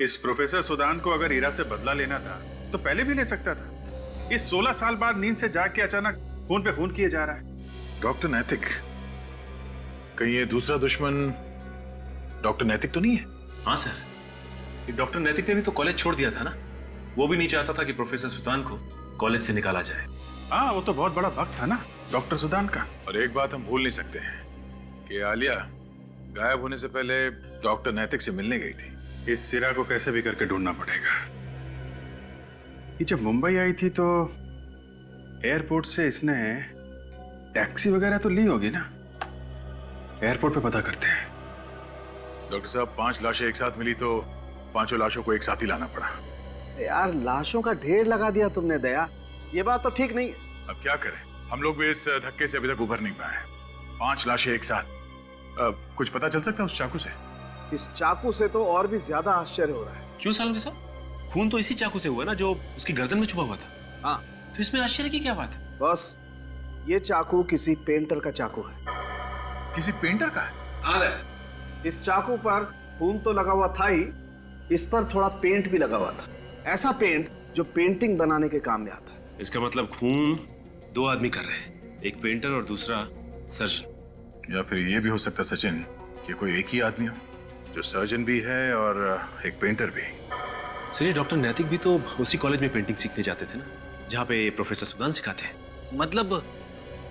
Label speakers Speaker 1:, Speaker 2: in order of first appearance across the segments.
Speaker 1: इस professor Sudan को अगर ईरा से बदला लेना था तो पहले भी ले सकता था। इस 16 साल बाद नींद से जाग के अचानक खून पे खून किए जा रहा है।
Speaker 2: डॉक्टर नैतिक, कहीं ये दूसरा दुश्मन डॉक्टर नैतिक तो नहीं है?
Speaker 3: हाँ सर, ये डॉक्टर नैतिक ने भी तो कॉलेज छोड़ दिया था ना। वो भी नहीं चाहता था कि प्रोफेसर सुदान को कॉलेज से निकाला जाए।
Speaker 1: हाँ, वो तो बहुत बड़ा भक्त था ना डॉक्टर सुदान का।
Speaker 2: और एक बात हम भूल नहीं सकते हैं कि आलिया गायब होने से पहले डॉक्टर नैतिक से मिलने गई थी।
Speaker 1: इस सिरा को कैसे भी करके ढूंढना पड़ेगा। ये जब मुंबई आई थी तो एयरपोर्ट से इसने टैक्सी वगैरह तो ली होगी ना। एयरपोर्ट पे पता करते हैं।
Speaker 2: डॉक्टर साहब, 5 लाशें एक साथ मिली तो 5 लाशों को एक साथ ही लाना पड़ा।
Speaker 4: यार, लाशों का ढेर लगा दिया तुमने दया, ये बात तो ठीक नहीं है।
Speaker 2: अब क्या करें, हम लोग भी इस धक्के से अभी तक उभर नहीं पाए। 5 लाशें एक साथ। कुछ पता चल सकता है उस चाकू से?
Speaker 4: इस चाकू से तो और भी ज्यादा आश्चर्य हो रहा है।
Speaker 3: क्यों सालों के साहब? खून तो इसी चाकू से हुआ ना जो उसकी गर्दन में छुपा हुआ था।
Speaker 4: हाँ,
Speaker 3: तो इसमें आश्चर्य की क्या बात है?
Speaker 4: बस ये चाकू किसी पेंटर का चाकू है।
Speaker 2: किसी पेंटर का है?
Speaker 4: हाँ, इस चाकू पर खून तो लगा हुआ था ही, इस पर थोड़ा पेंट भी लगा हुआ था। ऐसा पेंट जो पेंटिंग बनाने के काम में आता है।
Speaker 3: इसका मतलब खून 2 आदमी कर रहे हैं, एक पेंटर और दूसरा सर्जन।
Speaker 2: या फिर ये भी हो सकता सचिन कि कोई एक ही आदमी हो जो सर्जन भी है और एक पेंटर भी।
Speaker 3: सर, ये डॉक्टर नैतिक भी तो उसी कॉलेज में पेंटिंग सीखने जाते थे ना, जहाँ पे प्रोफेसर सुदान सिखाते हैं।
Speaker 5: मतलब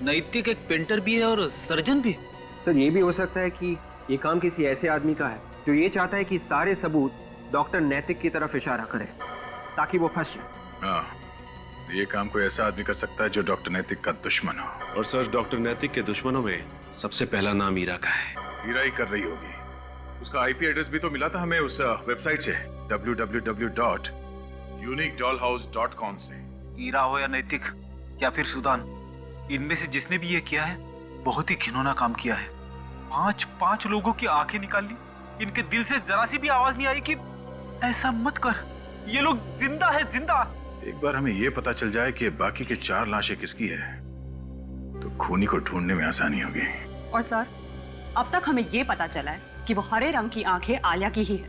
Speaker 5: नैतिक एक पेंटर भी है और सर्जन भी?
Speaker 6: सर, ये भी हो सकता है कि ये काम किसी ऐसे आदमी का है जो ये चाहता है कि सारे सबूत डॉक्टर नैतिक की तरफ इशारा करें ताकि वो फंस जाए।
Speaker 2: हाँ, ये काम कोई ऐसा आदमी कर सकता है जो डॉक्टर नैतिक का दुश्मन हो।
Speaker 3: और सर, डॉक्टर नैतिक के दुश्मनों में सबसे पहला नाम ईरा का है।
Speaker 2: हीरा ही कर रही होगी। उसका आईपी एड्रेस भी तो मिला था हमें उस वेबसाइट से, www.uniquedollhouse.com से।
Speaker 5: ईरा हो या नैतिक या फिर सुदान, इनमें से जिसने भी ये किया है बहुत ही घिनौना काम किया है। 5 लोगों की आंखें निकाल ली। इनके दिल से जरा सी भी आवाज नहीं आई कि ऐसा मत कर। ये लोग जिंदा है, जिंदा।
Speaker 2: एक बार हमें ये पता चल जाए कि बाकी के 4 लाशें किसकी है तो खूनी को ढूंढने में आसानी होगी।
Speaker 7: और सर, अब तक हमें ये पता चला है कि वो हरे रंग की आंखें आलिया की ही है,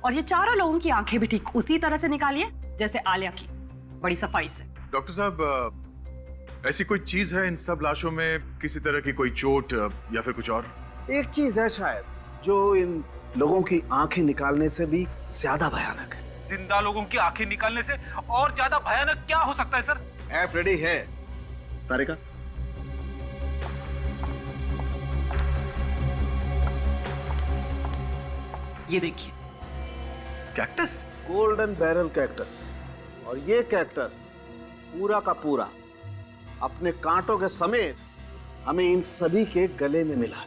Speaker 7: और ये चारों लोगों की आंखें भी ठीक उसी तरह से निकाली है जैसे आलिया की, बड़ी सफाई से।
Speaker 2: डॉक्टर साहब, ऐसी कोई चीज है इन सब लाशों में, किसी तरह की कोई चोट या फिर कुछ और?
Speaker 4: एक चीज है शायद जो इन लोगों की आंखें निकालने से भी ज्यादा भयानक है।
Speaker 5: जिंदा लोगों की आंखें निकालने से और ज्यादा भयानक क्या हो सकता है सर?
Speaker 4: ऐप रेडी है तारिका?
Speaker 7: ये देखिए,
Speaker 4: कैक्टस, गोल्डन बैरल कैक्टस। और ये कैक्टस पूरा का पूरा अपने कांटों के समेत हमें इन सभी के गले में मिला।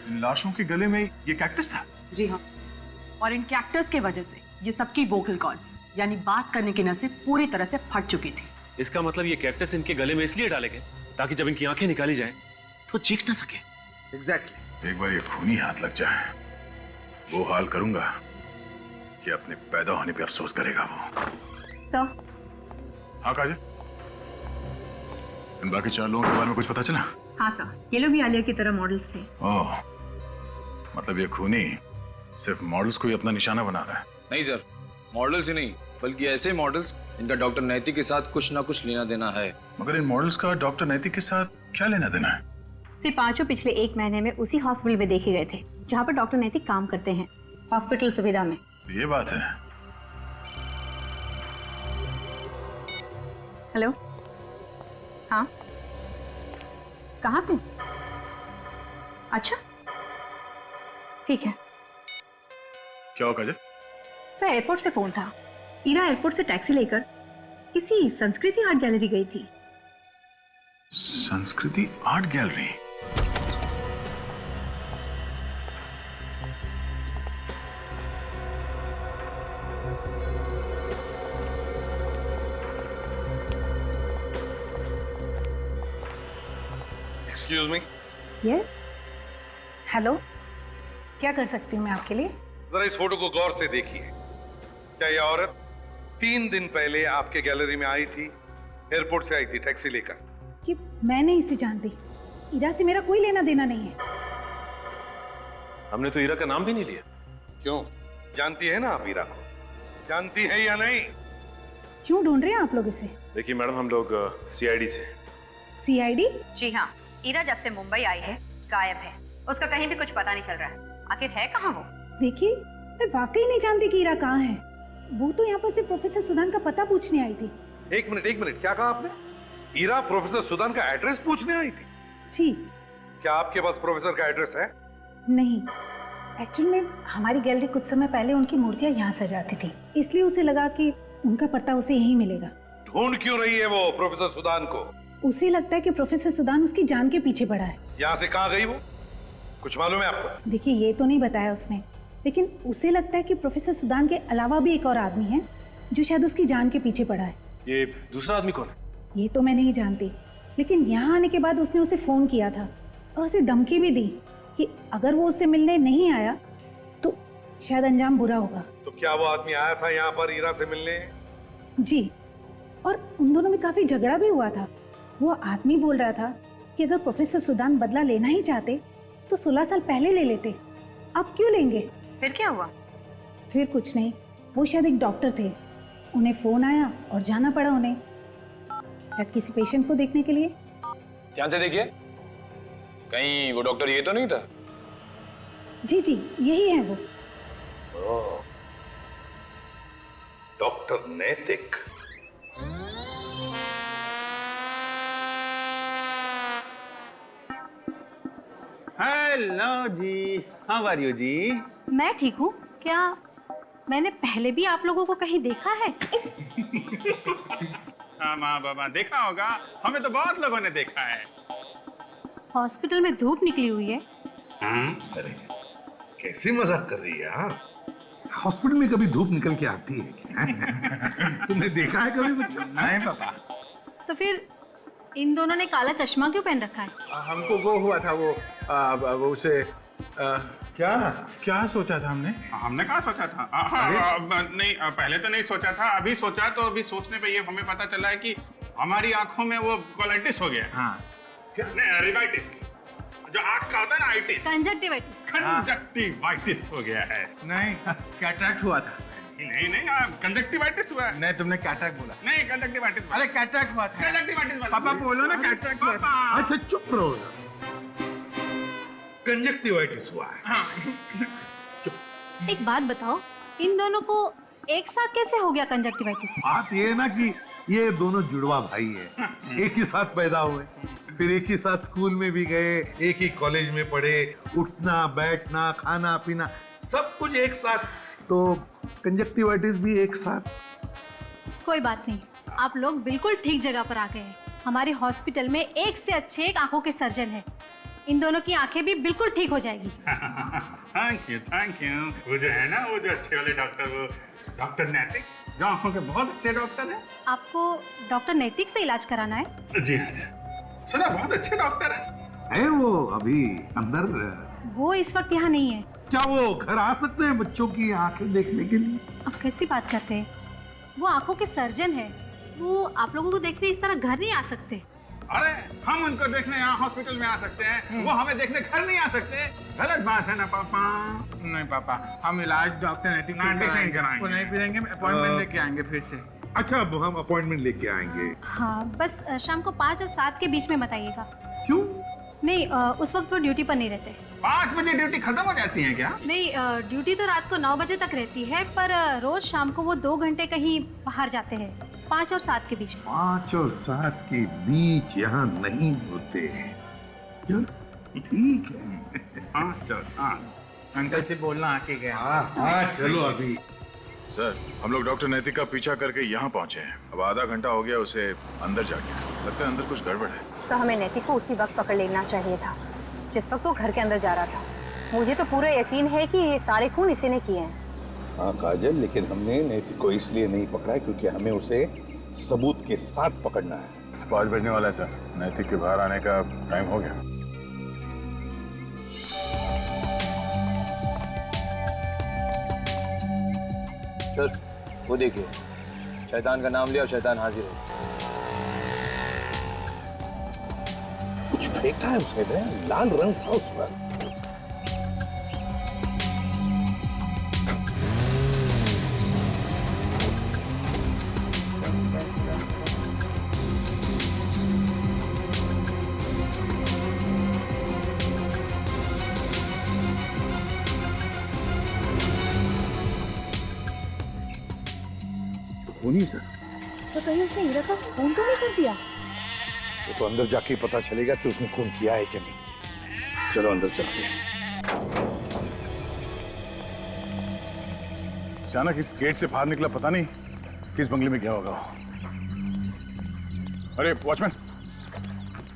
Speaker 2: इन लाशों के गले में ये कैक्टस था?
Speaker 7: जी हाँ, और इन कैक्टस के वजह से ये सबकी वोकल कॉर्ड्स यानी बात करने की नसें पूरी तरह से फट चुकी थी।
Speaker 3: इसका मतलब ये कैक्टस इनके गले में इसलिए डाले गए ताकि जब इनकी आंखें निकाली जाए तो चीख ना सके।
Speaker 4: एग्जैक्टली।
Speaker 2: एक बार ये खूनी हाथ लग जाए, वो हाल करूंगा कि अपने पैदा होने पे अफसोस करेगा वो।
Speaker 7: तो
Speaker 2: हाँ काजल, इन बाकी 4 लोगों के बारे में कुछ पता चला?
Speaker 8: हाँ सर, ये लोग भी आलिया की तरह मॉडल्स थे।
Speaker 2: ओह, मतलब ये खूनी सिर्फ मॉडल्स को ही अपना निशाना बना रहा है?
Speaker 9: नहीं सर, मॉडल्स ही नहीं बल्कि ऐसे मॉडल्स इनका डॉक्टर नैतिक के साथ कुछ ना कुछ लेना देना है।
Speaker 2: मगर इन मॉडल्स का डॉक्टर नैतिक के साथ क्या लेना देना है?
Speaker 8: से 5 पिछले 1 महीने में उसी हॉस्पिटल में देखे गए थे जहाँ पर डॉक्टर नैतिक काम करते हैं, हॉस्पिटल सुविधा में।
Speaker 2: ये बात है।
Speaker 8: हेलो, हाँ, कहाँ पे? अच्छा, ठीक है।
Speaker 2: क्या हो काजल?
Speaker 8: सर, एयरपोर्ट से फोन था। ईरा एयरपोर्ट से टैक्सी लेकर किसी संस्कृति आर्ट गैलरी गई थी।
Speaker 2: संस्कृति आर्ट गैलरी?
Speaker 9: Excuse me.
Speaker 8: ये हेलो, क्या कर सकती हूँ मैं आपके लिए?
Speaker 10: जरा इस फोटो को गौर से देखिए। क्या यह औरत 3 दिन पहले आपके गैलरी में आई थी? एयरपोर्ट से आई थी टैक्सी लेकर।
Speaker 8: कि मैं नहीं इसे जानती। ईरा से मेरा कोई लेना देना नहीं है।
Speaker 3: हमने तो ईरा का नाम भी नहीं लिया।
Speaker 10: क्यों? जानती है ना आप ईरा को? जानती है या नहीं?
Speaker 11: क्यों ढूंढ रहे हैं आप लोग इसे?
Speaker 3: देखिए मैडम, हम लोग सीआईडी से।
Speaker 11: सीआईडी?
Speaker 8: जी हाँ, ईरा जब से मुंबई आई है गायब है। उसका कहीं भी कुछ पता नहीं चल रहा है। आखिर है कहाँ वो?
Speaker 11: देखिए, मैं वाकई नहीं जानती कि ईरा कहाँ है। वो तो यहाँ पर सिर्फ प्रोफेसर सुदान का पता पूछने आई थी।
Speaker 10: एक मिनट, क्या कहा आपने? ईरा प्रोफेसर सुदान का एड्रेस पूछने आई थी?
Speaker 11: जी।
Speaker 10: क्या आपके पास प्रोफेसर का एड्रेस है?
Speaker 11: नहीं, एक्चुअल में हमारी गैलरी कुछ समय पहले उनकी मूर्तियाँ यहाँ सजाती थी, इसलिए उसे लगा कि उनका पता उसे यहीं मिलेगा।
Speaker 10: ढूंढ क्यों रही है वो प्रोफेसर सुदान को?
Speaker 11: उसे लगता है कि प्रोफेसर सुदान उसकी जान के पीछे पड़ा है।
Speaker 10: यहाँ से कहाँ गई वो? कुछ मालूम है आपको?
Speaker 11: देखिए, ये तो नहीं बताया उसने, लेकिन उसे लगता है कि प्रोफेसर सुदान के अलावा भी एक और आदमी है जो शायद उसकी जान के पीछे पड़ा है।
Speaker 3: ये दूसरा आदमी कौन है?
Speaker 11: ये तो मैं नहीं जानती, लेकिन यहाँ आने के बाद उसने उसे फोन किया था और उसे धमकी भी दी कि अगर वो उससे मिलने नहीं आया तो शायद अंजाम बुरा होगा।
Speaker 10: तो क्या वो आदमी आया था यहाँ पर ईरा से मिलने?
Speaker 11: जी, और उन दोनों में काफी झगड़ा भी हुआ था। वो आदमी बोल रहा था कि अगर प्रोफेसर सुदान बदला लेना ही चाहते तो 16 साल पहले ले लेते, अब क्यों लेंगे?
Speaker 8: फिर क्या हुआ?
Speaker 11: फिर कुछ नहीं, वो शायद एक डॉक्टर थे, उन्हें फोन आया और जाना पड़ा उन्हें, शायद किसी पेशेंट को देखने के लिए।
Speaker 9: ध्यान से देखिए, कहीं वो डॉक्टर ये तो नहीं था?
Speaker 11: जी जी, यही है वो।
Speaker 10: Doctor Naitik.
Speaker 12: Hello ji, how are you ji?
Speaker 8: मैं ठीक हूँ। क्या मैंने पहले भी आप लोगों को कहीं देखा है?
Speaker 1: हाँ माँ बाबा देखा होगा, हमें तो बहुत लोगों ने देखा है।
Speaker 8: हॉस्पिटल में धूप निकली हुई है।
Speaker 10: अरे कैसी मजाक कर रही है? हाँ,
Speaker 12: हॉस्पिटल में कभी धूप निकल के आती है क्या? तुमने देखा है कभी? नहीं पापा।
Speaker 8: तो फिर इन दोनों ने काला चश्मा क्यों पहन रखा है?
Speaker 12: हमको वो हुआ था, वो उसे क्या सोचा था हमने?
Speaker 1: हमने कहा सोचा था? नहीं, पहले तो नहीं सोचा था, अभी सोचा तो अभी सोचने पे ये हमें पता चला है कि हमारी आंखों में वो कोलाइटिस हो गया। हाँ, नहीं रिवाइटिस, जो आंख का होता है ना, आइटिस, कंजक्टिवाइटिस हो गया है।
Speaker 12: नहीं, कैटरैक्ट हुआ था।
Speaker 1: नहीं कंजक्टिवाइटिस हुआ है।
Speaker 12: नहीं, तुमने कैटरैक्ट बोला।
Speaker 1: नहीं कंजक्टिवाइटिस।
Speaker 12: अरे कैटरैक्ट हुआ था।
Speaker 1: कंजक्टिवाइटिस
Speaker 12: पापा बोलो ना, कैटरैक्ट हुआ था। अच्छा चुप रहो।
Speaker 10: कंजक्टिवाइटिस हुआ है।
Speaker 1: हाँ।
Speaker 8: एक बात बताओ, इन दोनों को एक साथ कैसे हो गया कंजक्टिवाइटिस?
Speaker 12: बात ये है ना कि ये दोनों जुड़वा भाई है, एक ही साथ पैदा हुए, फिर एक ही साथ स्कूल में भी गए,
Speaker 10: एक ही कॉलेज में पढ़े,
Speaker 12: उठना बैठना खाना पीना सब कुछ एक साथ, तो कंजक्टिवाइटिस भी एक साथ।
Speaker 8: कोई बात नहीं, आप लोग बिल्कुल ठीक जगह पर आ गए हैं। हमारे हॉस्पिटल में एक से अच्छे एक आंखों के सर्जन हैं। इन दोनों की आंखें भी बिल्कुल ठीक हो जाएगी।
Speaker 1: Thank you. वो जो है ना, वो जो अच्छे वाले डॉक्टर, वो डॉक्टर नैतिक, जो आंखों के बहुत अच्छे डॉक्टर हैं।
Speaker 8: आपको डॉक्टर नैतिक से इलाज कराना है?
Speaker 1: जी हाँ, सुना बहुत अच्छे डॉक्टर हैं।
Speaker 12: वो अभी अंदर?
Speaker 8: वो इस वक्त यहाँ नहीं है।
Speaker 12: क्या वो घर आ सकते हैं बच्चों की आंखें देखने के लिए?
Speaker 8: आप कैसी बात करते हैं? वो आंखों के सर्जन है, वो आप लोगों को देखने इस तरह घर नहीं आ सकते।
Speaker 1: अरे हम उनको देखने यहाँ हॉस्पिटल में आ सकते हैं, वो हमें देखने घर नहीं आ सकते। गलत बात है ना पापा?
Speaker 12: नहीं पापा, हम इलाज डॉक्टर नैतिक
Speaker 1: से कराएंगे।
Speaker 12: वो नहीं फिरेंगे, अपॉइंटमेंट लेके आएंगे फिर से। अच्छा, अब हम अपॉइंटमेंट लेके आएंगे।
Speaker 8: हाँ, बस शाम को 5 और 7 के बीच में बताइएगा।
Speaker 12: क्यों?
Speaker 8: नहीं, उस वक्त वो ड्यूटी पर नहीं रहते।
Speaker 1: 5 बजे ड्यूटी खत्म हो जाती है क्या?
Speaker 8: नहीं, ड्यूटी तो रात को 9 बजे तक रहती है, पर रोज शाम को वो 2 घंटे कहीं बाहर जाते हैं, 5 और 7 के बीच में।
Speaker 12: 5 और 7 के बीच यहाँ नहीं होते। ठीक है।
Speaker 1: 5 और 7
Speaker 12: अंकल से बोलना आके गया। हाँ, चलो अभी।
Speaker 2: सर, हम लोग डॉक्टर नैतिक का पीछा करके यहाँ पहुँचे हैं। अब आधा घंटा हो गया उसे अंदर जाके, लगता है अंदर कुछ गड़बड़ है।
Speaker 8: तो हमें नैतिक को उसी वक्त पकड़ लेना चाहिए था जिस वक्त वो घर के अंदर जा रहा था। मुझे तो पूरा यकीन है कि ये सारे खून इसी ने किए हैं।
Speaker 4: हाँ काजल, लेकिन हमने नैतिक को इसलिए नहीं पकड़ा है क्योंकि हमें उसे सबूत के साथ पकड़ना है।
Speaker 2: 5 बजने वाला है सर, नैतिक के बाहर आने का टाइम हो गया।
Speaker 9: सर, वो देखिए, शैतान का नाम लिया और शैतान हाजिर हो।
Speaker 4: कुछ फेंका है उसने, लाल रंग था उस पर।
Speaker 2: खून ही है सर।
Speaker 11: तो कहीं उसने हीरा का खून तो नहीं कर दिया?
Speaker 10: वो तो अंदर जाके ही पता चलेगा कि उसने खून किया है कि नहीं। चलो अंदर चलते हैं।
Speaker 2: अचानक इस गेट से बाहर निकला, पता नहीं किस बंगले में गया होगा। अरे वॉचमैन,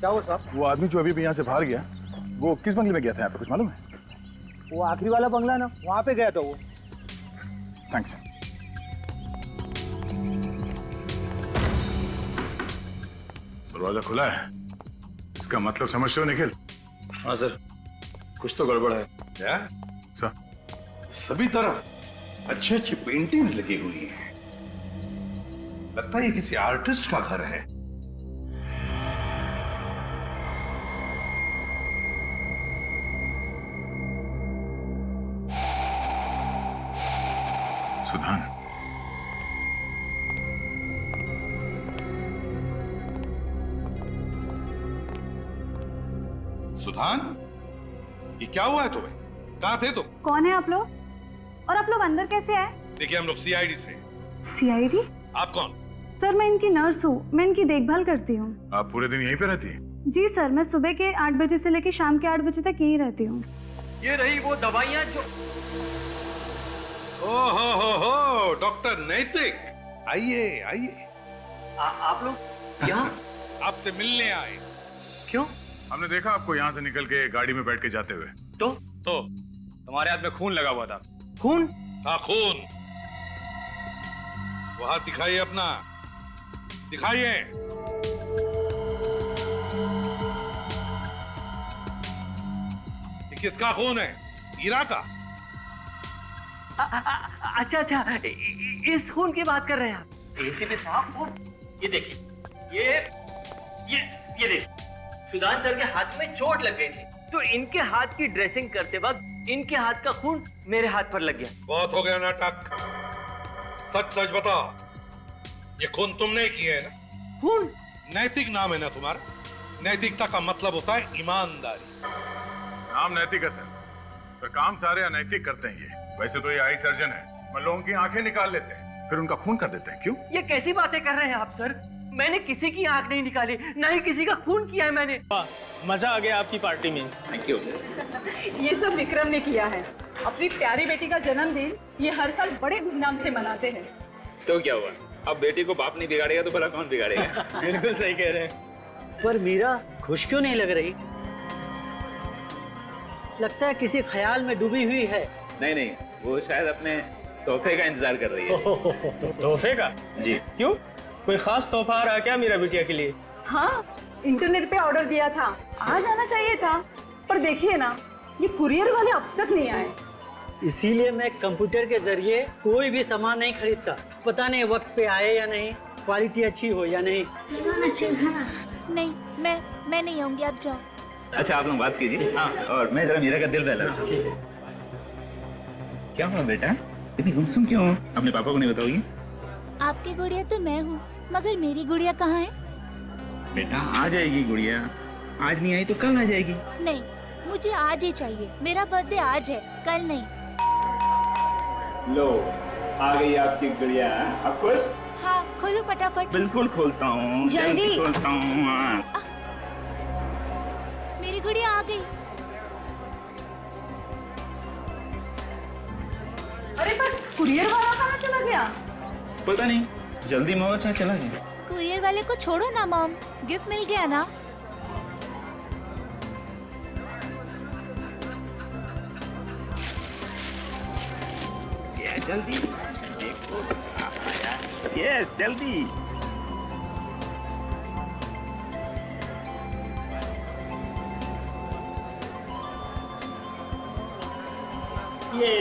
Speaker 4: क्या हुआ साहब?
Speaker 2: वो आदमी जो अभी भी यहाँ से बाहर गया, वो किस बंगले में गया था? यहाँ पे कुछ मालूम है?
Speaker 4: वो आखिरी वाला बंगला ना, वहां पे गया था वो।
Speaker 2: थैंक्स। दरवाजा खुला है, इसका मतलब समझते हो निखिल?
Speaker 9: हाँ सर, कुछ तो गड़बड़ है।
Speaker 10: क्या?
Speaker 2: सर
Speaker 10: सभी तरफ अच्छी अच्छी पेंटिंग्स लगी हुई हैं। लगता है ये किसी आर्टिस्ट का घर है।
Speaker 2: सुधान,
Speaker 10: सुधान, ये क्या हुआ है तुम्हें? कहाँ थे तुम?
Speaker 11: कौन है आप लोग? और आप लोग अंदर कैसे आए?
Speaker 10: देखिए, हम लोग सीआईडी से।
Speaker 11: सीआईडी?
Speaker 10: आप कौन?
Speaker 11: सर मैं इनकी नर्स हूँ, मैं इनकी देखभाल करती हूँ।
Speaker 2: आप पूरे दिन यहीं पे रहती हैं?
Speaker 11: जी सर, मैं सुबह के 8 बजे से लेकर शाम के 8 बजे तक यहीं रहती हूँ।
Speaker 6: ये रही वो दवाइयाँ जो...
Speaker 10: हो डॉक्टर नैतिक, आइए आइए।
Speaker 6: आप लोग यहाँ?
Speaker 10: आपसे मिलने आए।
Speaker 6: क्यों?
Speaker 2: हमने देखा आपको यहाँ से निकल के गाड़ी में बैठ के जाते हुए।
Speaker 9: तो तुम्हारे हाथ में खून लगा हुआ था।
Speaker 6: खून?
Speaker 10: हाँ, खून। वो हाथ दिखाइए अपना, दिखाइए। ये किसका खून है? हीरा का?
Speaker 6: अच्छा, इस खून की बात कर रहे हैं आप? एसीपी साहब, वो ये देखिए, ये देखिए, सुधान सर के हाथ में चोट लग गई थी, तो इनके हाथ की ड्रेसिंग करते वक्त इनके हाथ का खून मेरे हाथ पर लग गया।
Speaker 10: बहुत हो गया नाटक, सच सच बताओ, ये खून तुमने किया है ना?
Speaker 6: खून?
Speaker 10: नैतिक नाम है ना तुम्हारा? नैतिकता का मतलब होता है ईमानदारी।
Speaker 2: नाम नैतिक है सर, पर काम सारे अनैतिक करते हैं ये। वैसे तो ये आई सर्जन है, पर लोगों की आंखें निकाल लेते हैं, फिर उनका खून कर देते हैं। क्यों?
Speaker 6: ये कैसी बातें कर रहे हैं आप सर? मैंने किसी की आंख नहीं निकाली, ना ही किसी का खून किया है मैंने।
Speaker 13: मजा आ गया आपकी पार्टी में।
Speaker 9: Thank you.
Speaker 7: ये सब विक्रम ने किया है। अपनी प्यारी बेटी का जन्मदिन ये हर साल बड़े धूमधाम से मनाते हैं।
Speaker 9: तो क्या हुआ, अब बेटी को बाप नहीं बिगाड़ेगा तो भला कौन बिगाड़ेगा?
Speaker 13: बिल्कुल सही कह रहे हैं।
Speaker 6: पर मीरा खुश क्यों नहीं लग रही? लगता है किसी ख्याल में डूबी हुई है।
Speaker 9: नहीं, वो शायद अपने तोहफे का इंतजार कर रही है।
Speaker 13: तोहफे का?
Speaker 9: जी।
Speaker 13: क्यों, कोई खास तोहफा आ रहा है क्या मेरा बिटिया के लिए?
Speaker 7: हाँ, इंटरनेट पे ऑर्डर दिया था, आ जाना चाहिए था, पर देखिए ना, ये कुरियर वाले अब तक नहीं आए।
Speaker 6: इसीलिए मैं कंप्यूटर के जरिए कोई भी सामान नहीं खरीदता। पता नहीं वक्त पे आए या नहीं, क्वालिटी अच्छी हो या नहीं।
Speaker 8: नहीं, मैं नहीं आऊंगी, आप जाओ।
Speaker 9: अच्छा, आप लोग बात कीजिए। हाँ, और मैं जरा मीरा का दिल बहला। क्या हुआ बेटा, इतनी गुमसुम क्यों हो? अपने पापा को नहीं बताओगी?
Speaker 8: आपकी गुड़िया तो मैं हूँ, मगर मेरी गुड़िया कहाँ है?
Speaker 9: बेटा आ जाएगी गुड़िया, आज नहीं आई तो कल आ जाएगी।
Speaker 8: नहीं, मुझे आज ही चाहिए। मेरा बर्थडे आज है, कल नहीं।
Speaker 9: लो, आ गई आपकी गुड़िया। आप खुश?
Speaker 8: हाँ, खोलो फटाफट।
Speaker 9: बिल्कुल खोलता हूँ,
Speaker 8: जल्दी
Speaker 9: खोलता हूँ। हाँ।
Speaker 8: मेरी गुड़िया आ गई।
Speaker 7: अरे पर कुरियर वाला कहाँ चला गया?
Speaker 9: पता नहीं, जल्दी मौका से चला गया।
Speaker 8: कुरियर वाले को छोड़ो ना मॉम, गिफ्ट मिल गया ना।
Speaker 9: ये जल्दी देखो, यस जल्दी। ये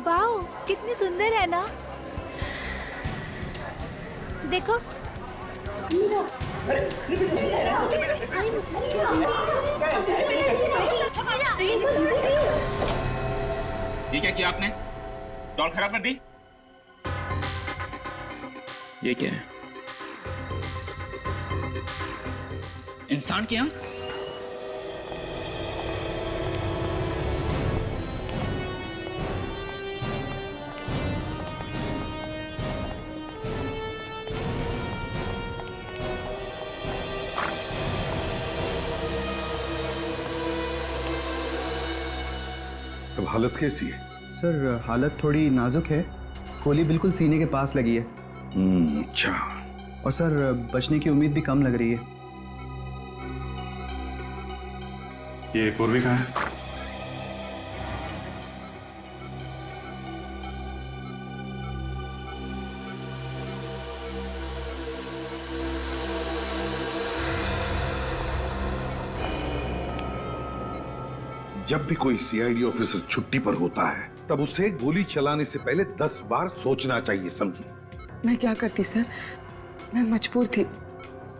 Speaker 8: वाओ, कितनी सुंदर है ना। देखो।
Speaker 9: ये क्या किया आपने? डॉल खराब कर दी? ये क्या है? इंसान की आंख?
Speaker 10: हालत कैसी है?
Speaker 14: सर हालत थोड़ी नाजुक है, गोली बिल्कुल सीने के पास लगी है।
Speaker 10: अच्छा।
Speaker 14: और सर बचने की उम्मीद भी कम लग रही है।
Speaker 1: ये पूर्वी कहाँ है?
Speaker 10: जब भी कोई सीआईडी ऑफिसर छुट्टी पर होता है तब उसे गोली चलाने से पहले 10 बार सोचना चाहिए, समझी?
Speaker 15: मैं क्या करती सर, मैं मजबूर थी।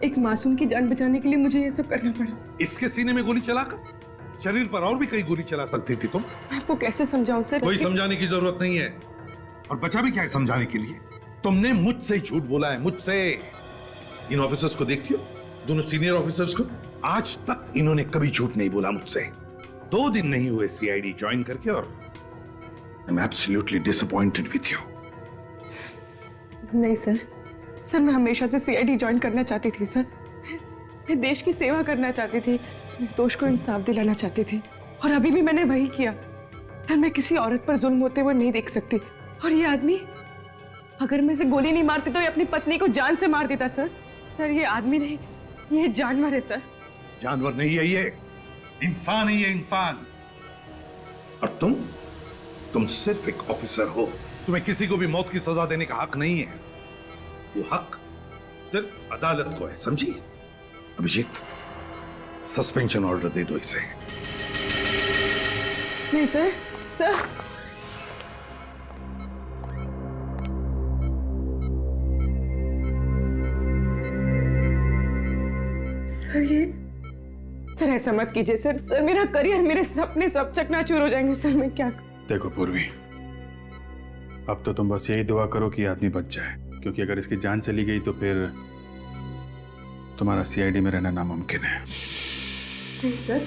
Speaker 15: एक मासूम की जान बचाने के लिए मुझे ये सब करना पड़ा।
Speaker 10: इसके सीने में गोली चलाकर शरीर पर और भी कई गोली चला सकती थी तुम।
Speaker 15: मैं आपको कैसे समझाऊं सर?
Speaker 10: कोई समझाने की जरूरत नहीं है। और बचा भी क्या है समझाने के लिए? तुमने मुझसे ही झूठ बोला है, मुझसे। इन ऑफिसर्स को देखती हो, दोनों सीनियर ऑफिसर्स को, आज तक इन्होंने कभी झूठ नहीं बोला मुझसे। 2 दिन नहीं हुए सीआईडी ज्वाइन करके और I am absolutely disappointed with you.
Speaker 15: नहीं सर, मैं हमेशा से सीआईडी ज्वाइन करना चाहती थी सर। मैं देश की सेवा करना चाहती थी, निर्दोष को इंसाफ दिलाना चाहती थी, और अभी भी मैंने वही किया। सर मैं किसी औरत पर जुल्म होते हुए नहीं देख सकती। और ये आदमी, अगर मैं इसे गोली नहीं मारती तो ये अपनी पत्नी को जान से मार देता सर। सर ये आदमी नहीं, ये जानवर है सर।
Speaker 10: जानवर नहीं है ये, इंसान ही है, इंसान। और तुम सिर्फ एक ऑफिसर हो। तुम्हें किसी को भी मौत की सजा देने का हक नहीं है। वो हक सिर्फ अदालत को है, समझी? अभिजीत, सस्पेंशन ऑर्डर दे दो इसे।
Speaker 15: नहीं सर, सर ऐसा मत कीजिए सर। मेरा करियर, मेरे सपने सब चकनाचूर हो जाएंगे सर। मैं क्या
Speaker 1: देखो पूर्वी, अब तो तुम बस यही दुआ करो कि आदमी बच जाए, क्योंकि अगर इसकी जान चली गई तो फिर तुम्हारा सीआईडी में रहना नामुमकिन है।
Speaker 15: नहीं सर।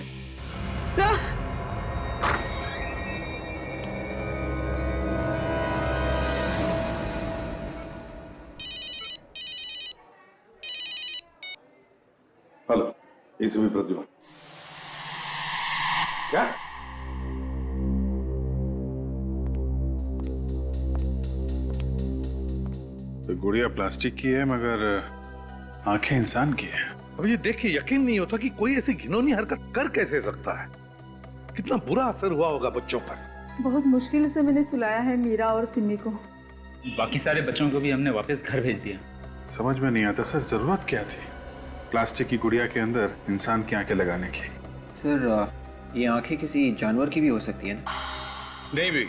Speaker 10: Hello, ACP Pradyuman. क्या?
Speaker 1: तो गुड़िया प्लास्टिक की है मगर आंखें इंसान की है।
Speaker 10: अब ये देख के यकीन नहीं होता कि कोई ऐसी घिनौनी हरकत कर कैसे सकता है। कितना बुरा असर हुआ होगा बच्चों पर।
Speaker 15: बहुत मुश्किल से मैंने सुलाया है मीरा और सिमी को।
Speaker 5: बाकी सारे बच्चों को भी हमने वापस घर भेज दिया।
Speaker 1: समझ में नहीं आता सर, जरूरत क्या थी प्लास्टिक की गुड़िया के अंदर इंसान की आंखें लगाने की?
Speaker 14: सर ये आंखें किसी जानवर की भी हो सकती है ना?
Speaker 10: नहीं भी,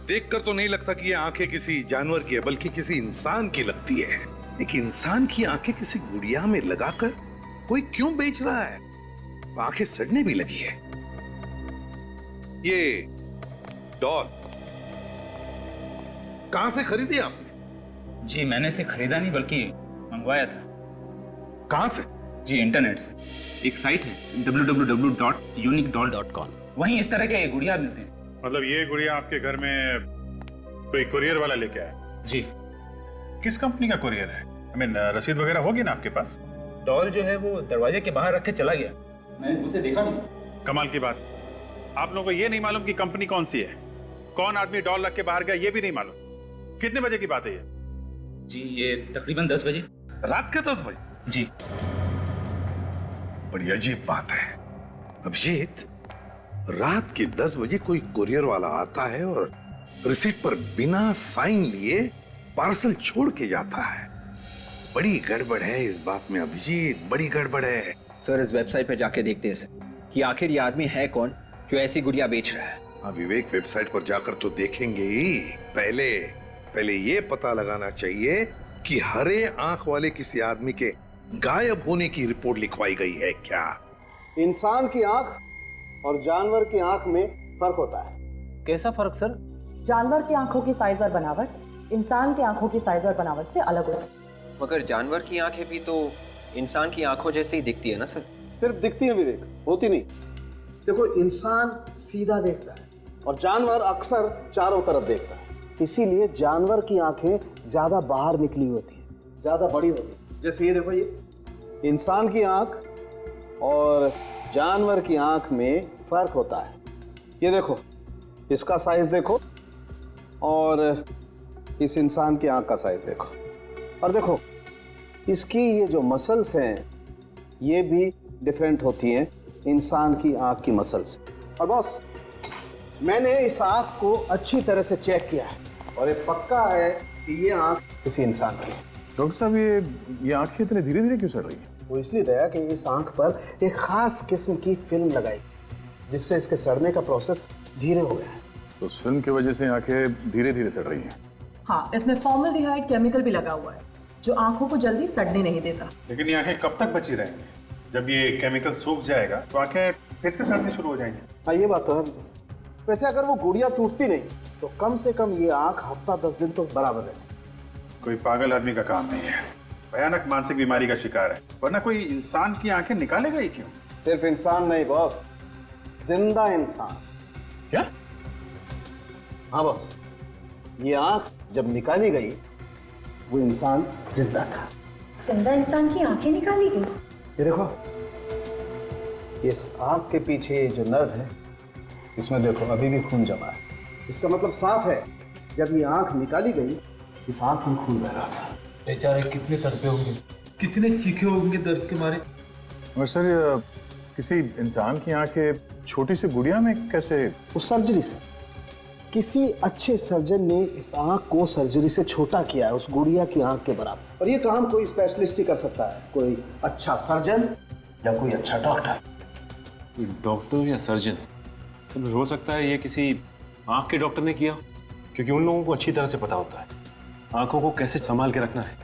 Speaker 10: देखकर तो नहीं लगता कि ये आंखें किसी जानवर की है, बल्कि किसी इंसान की लगती है। एक इंसान की आंखें किसी गुड़िया में लगाकर कोई क्यों बेच रहा है? आंखें सड़ने भी लगी है। ये डॉल कहां से खरीदी आपने?
Speaker 5: जी मैंने इसे खरीदा नहीं बल्कि मंगवाया था।
Speaker 10: कहां से?
Speaker 5: जी इंटरनेट से। एक साइट है www.uniquedoll.com। वहीं इस तरह के गुड़िया मिलते हैं।
Speaker 1: मतलब ये गुड़िया आपके घर में कोई कुरियर वाला लेके आया?
Speaker 5: जी।
Speaker 1: किस कंपनी का कुरियर है? रसीद वगैरह होगी ना आपके पास?
Speaker 5: डॉल जो है वो दरवाजे के बाहर रख के चला गया, मैंने उसे देखा नहीं।
Speaker 1: कमाल की बात, आप लोगों को ये नहीं मालूम कि कंपनी कौन सी है, कौन आदमी डॉल रख के बाहर गया ये भी नहीं मालूम। कितने बजे की बात है ये?
Speaker 5: जी ये तकरीबन 10 बजे।
Speaker 10: रात के 10 बजे?
Speaker 5: जी।
Speaker 10: बड़ी अजीब बात है अभिजीत, रात के 10 बजे कोई कुरियर वाला आता है और रिसीट पर बिना साइन लिए पार्सल छोड़ के जाता है। बड़ी गड़बड़ है इस बात में अभिजीत, बड़ी गड़बड़ है।
Speaker 14: सर इस वेबसाइट पे जाके देखते हैं सर कि आखिर ये आदमी है कौन जो ऐसी गुड़िया बेच रहा है।
Speaker 10: हाँ विवेक, वेबसाइट पर जाकर तो देखेंगे ही, पहले ये पता लगाना चाहिए कि हरे आंख वाले किसी आदमी के गायब होने की रिपोर्ट लिखवाई गई है क्या?
Speaker 4: इंसान की आंख और जानवर की आंख में फर्क होता है।
Speaker 16: कैसा फर्क सर?
Speaker 17: जानवर की आंखों की साइज और बनावट इंसान की आंखों की साइज और बनावट से अलग होती है।
Speaker 14: मगर जानवर की आंखें भी तो इंसान की आंखों जैसे ही दिखती है ना सर?
Speaker 4: सिर्फ दिखती है विवेक, होती नहीं। देखो इंसान सीधा देखता है और जानवर अक्सर चारों तरफ देखता है, इसीलिए जानवर की आंखें ज्यादा बाहर निकली होती है, ज्यादा बड़ी होती है। जैसे ये देखो, ये इंसान की आंख और जानवर की आंख में फर्क होता है। ये देखो, इसका साइज देखो और इस इंसान की आंख का साइज देखो, और देखो इसकी ये जो मसल्स हैं ये भी डिफरेंट होती हैं इंसान की आंख की मसल्स। और बॉस, मैंने इस आंख को अच्छी तरह से चेक किया है और ये पक्का है कि ये आंख किसी इंसान की है।
Speaker 2: डॉक्टर साहब, ये आंखें इतने धीरे धीरे क्यों सड़ रही है?
Speaker 4: वो इसलिए दया कि इस आंख पर एक खास किस्म की फिल्म लगाई जिससे इसके सड़ने का प्रोसेस धीरे हो गया है।
Speaker 2: तो उस फिल्म की वजह से आंखें धीरे धीरे सड़ रही हैं।
Speaker 17: हाँ, इसमें फॉर्मल्डिहाइड केमिकल भी लगा हुआ है जो आंखों को जल्दी सड़ने नहीं देता।
Speaker 1: लेकिन ये आंखें कब तक बची रहेंगी? जब ये केमिकल सूख जाएगा तो आंखें फिर से सड़नी शुरू हो जाएंगी।
Speaker 4: हाँ, ये बात तो है। वैसे अगर वो गुड़िया टूटती नहीं तो कम से कम ये आंख हफ्ता 10 दिन तो बराबर रहती।
Speaker 1: कोई पागल आदमी का काम नहीं है, भयानक मानसिक बीमारी का शिकार है, वरना कोई इंसान की आंखें निकालेगा ही क्यों?
Speaker 4: सिर्फ इंसान नहीं बॉस, जिंदा इंसान।
Speaker 1: क्या?
Speaker 4: हाँ बॉस, ये आंख जब निकाली गई वो इंसान जिंदा था।
Speaker 17: जिंदा इंसान की आंखें निकाली गई?
Speaker 4: ये देखो, इस आंख के पीछे ये जो नर्व है इसमें देखो अभी भी खून जमा है। इसका मतलब साफ है जब ये आंख निकाली गई इस आंख में खून बह रहा था।
Speaker 3: बेचारे कितने तड़पे होंगे, कितने चीखे होंगे दर्द के मारे।
Speaker 2: और सर, किसी इंसान की आंखें छोटी सी गुड़िया में कैसे?
Speaker 4: उस सर्जरी से किसी अच्छे सर्जन ने इस आंख को सर्जरी से छोटा किया है, उस गुड़िया की आंख के बराबर। और ये काम कोई स्पेशलिस्ट ही कर सकता है, कोई अच्छा सर्जन या कोई अच्छा डॉक्टर।
Speaker 3: डॉक्टर या सर्जन? सर, हो सकता है ये किसी आंख के डॉक्टर ने किया, क्योंकि उन लोगों को अच्छी तरह से पता होता है आंखों को कैसे संभाल के रखना है।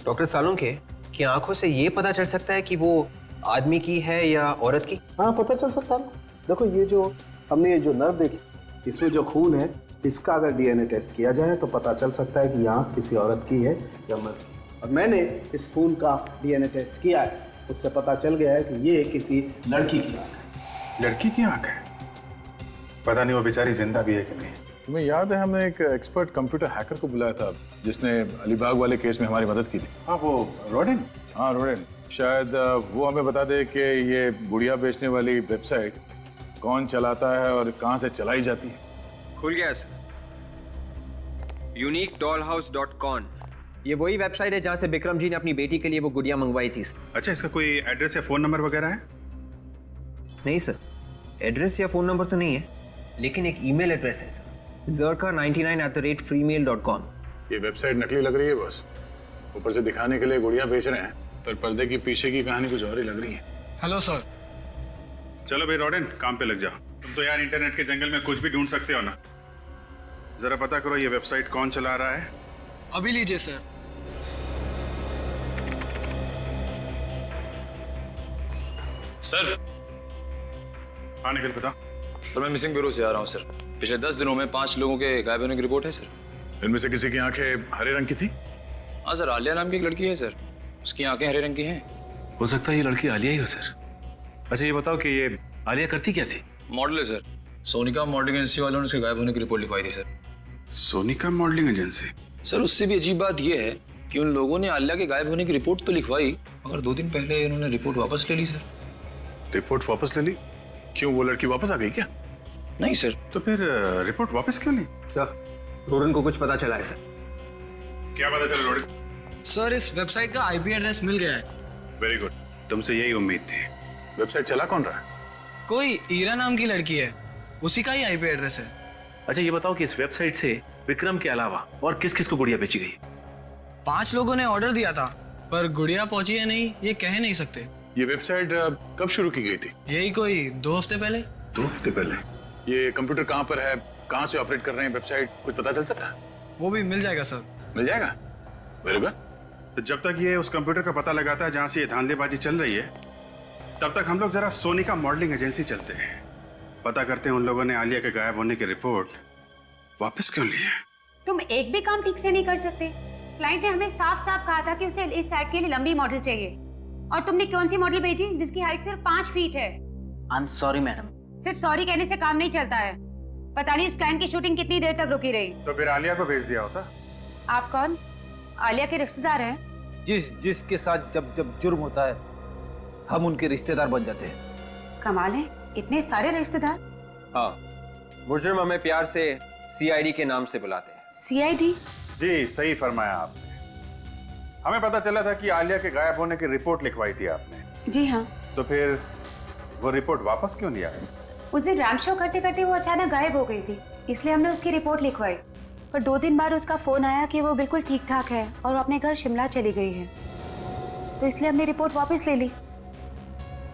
Speaker 14: डॉक्टर सालुंखे, कि आंखों से ये पता चल सकता है कि वो आदमी की है या औरत की?
Speaker 4: हाँ, पता चल सकता है ना। देखो, ये जो हमने ये जो नर्व देखी इसमें जो खून है इसका अगर डीएनए टेस्ट किया जाए तो पता चल सकता है कि ये आंख किसी औरत की है या मर्द की। और मैंने इस खून का डीएनए टेस्ट किया है, उससे पता चल गया है कि ये किसी लड़की की आंख है।
Speaker 1: लड़की की आंख है? पता नहीं वो बेचारी जिंदा भी है कि नहीं।
Speaker 2: तुम्हें याद है हमने एक एक्सपर्ट कंप्यूटर हैकर को बुलाया था जिसने अलीबाग वाले केस में हमारी मदद की थी?
Speaker 1: हाँ, वो रोडेन।
Speaker 2: हाँ, रोडेन। शायद वो हमें बता दे कि ये गुड़िया बेचने वाली वेबसाइट कौन चलाता है और कहाँ से चलाई जाती है।
Speaker 14: खुल गया सर, uniquedollhouse.com। ये वही वेबसाइट है जहाँ से विक्रम जी ने अपनी बेटी के लिए वो गुड़िया मंगवाई थी।
Speaker 1: अच्छा, इसका कोई एड्रेस या फोन नंबर वगैरह है?
Speaker 14: नहीं सर, एड्रेस या फोन नंबर तो नहीं है, लेकिन एक ईमेल एड्रेस है सर, zerka99@freemail.com।
Speaker 2: ये वेबसाइट नकली लग रही है बस, ऊपर से दिखाने के लिए गुड़िया बेच रहे हैं, पर पर्दे की पीछे की कहानी कुछ और ही लग रही है।
Speaker 13: Hello sir.
Speaker 1: चलो भाई रोडेन, काम पे लग जाओ। तुम तो यार इंटरनेट के जंगल में कुछ भी ढूंढ सकते हो ना। जरा पता करो ये वेबसाइट कौन चला रहा है।
Speaker 13: अभी लीजिए सर।
Speaker 3: सर।
Speaker 1: हाँ निखिल, बता।
Speaker 9: सर, मैं मिसिंग ब्यूरो से आ रहा हूँ सर। पिछले 10 दिनों में 5 लोगों के गायब होने की रिपोर्ट है सर।
Speaker 2: इनमें से किसी की आंखें हरे रंग की थी?
Speaker 9: हाँ सर, आलिया नाम की एक लड़की है सर, उसकी आंखें हरे रंग की हैं।
Speaker 3: हो सकता है ये लड़की आलिया ही हो सर। अच्छा, ये बताओ कि ये आलिया करती क्या थी?
Speaker 9: मॉडल है सर। सोनिका मॉडलिंग एजेंसी वालों ने उसके गायब होने की रिपोर्ट लिखवाई थी sir.
Speaker 1: Sonika modelling agency?
Speaker 9: Sir, उससे भी अजीब बात यह है कि उन लोगों ने आलिया के गायब होने की रिपोर्ट तो लिखवाई, मगर 2 दिन पहले उन्होंने रिपोर्ट वापस ले ली सर।
Speaker 2: रिपोर्ट वापस ले ली? क्यों, वो लड़की वापस आ गई क्या?
Speaker 9: नहीं सर।
Speaker 1: तो फिर रिपोर्ट वापस क्यों ली?
Speaker 14: सर, रोडन को कुछ पता चला है सर।
Speaker 1: क्या पता चला रोडन?
Speaker 13: सर, इस वेबसाइट का आईपी एड्रेस मिल गया है।
Speaker 1: वेरी गुड, तुमसे यही उम्मीद थी।
Speaker 2: वेबसाइट चला कौन रहा है?
Speaker 13: कोई ईरा नाम की लड़की है, उसी का ही आईपी एड्रेस है।
Speaker 3: अच्छा, ये बताओ कि इस वेबसाइट से विक्रम के अलावा और किस किस को गुड़िया बेची गई?
Speaker 13: 5 लोगों ने ऑर्डर दिया था, पर गुड़िया पहुंची है नहीं ये कह नहीं सकते।
Speaker 2: ये वेबसाइट कब शुरू की गई थी?
Speaker 13: यही कोई 2 हफ्ते पहले।
Speaker 2: 2 हफ्ते पहले? ये कंप्यूटर कहाँ पर है, कहाँ से ऑपरेट कर रहे हैं वेबसाइट, कुछ पता चल सकता है?
Speaker 13: वो भी मिल जाएगा सर।
Speaker 2: मिल जाएगा? Very good.
Speaker 1: तो जब तक ये उस कंप्यूटर का पता लगाता है जहाँ से ये धांधलेबाजी चल रही है, तब तक हम लोग जरा सोनिका मॉडलिंग एजेंसी चलते हैं, पता करते हैं उन लोगों ने आलिया के गायब होने की रिपोर्ट वापस क्यों ली है।
Speaker 7: तुम एक भी काम ठीक से नहीं कर सकते। क्लाइंट ने हमें साफ साफ कहा था कि उसे इस साइट के लिए लंबी मॉडल चाहिए, और तुमने कौन सी मॉडल भेजी जिसकी हाइट सिर्फ 5 फीट है?
Speaker 6: I am sorry madam.
Speaker 7: सिर्फ सॉरी कहने से काम नहीं चलता है। पता नहीं इस क्लाइंट की शूटिंग कितनी देर तक रुकी रही।
Speaker 1: तो फिर आलिया को भेज दिया होता।
Speaker 7: आप कौन? आलिया के रिश्तेदार हैं?
Speaker 14: जिसके साथ जब जुर्म होता है हम उनके रिश्तेदार बन जाते हैं।
Speaker 7: कमाल है, इतने सारे रिश्तेदार।
Speaker 14: हाँ, मुजरिम हमें प्यार से सीआईडी के नाम से बुलाते हैं।
Speaker 8: सीआईडी?
Speaker 2: जी सही फरमाया आपने। हमें पता चला था कि आलिया के गायब होने की रिपोर्ट लिखवाई थी आपने।
Speaker 7: जी हाँ।
Speaker 2: तो फिर वो रिपोर्ट वापस क्यों नहीं आई?
Speaker 7: उस दिन रैंप शो करते करते वो अचानक गायब हो गई थी, इसलिए हमने उसकी रिपोर्ट लिखवाई। पर 2 दिन बाद उसका फोन आया कि वो बिल्कुल ठीक ठाक है और वो अपने घर शिमला चली गई है, तो इसलिए हमने रिपोर्ट वापस ले ली।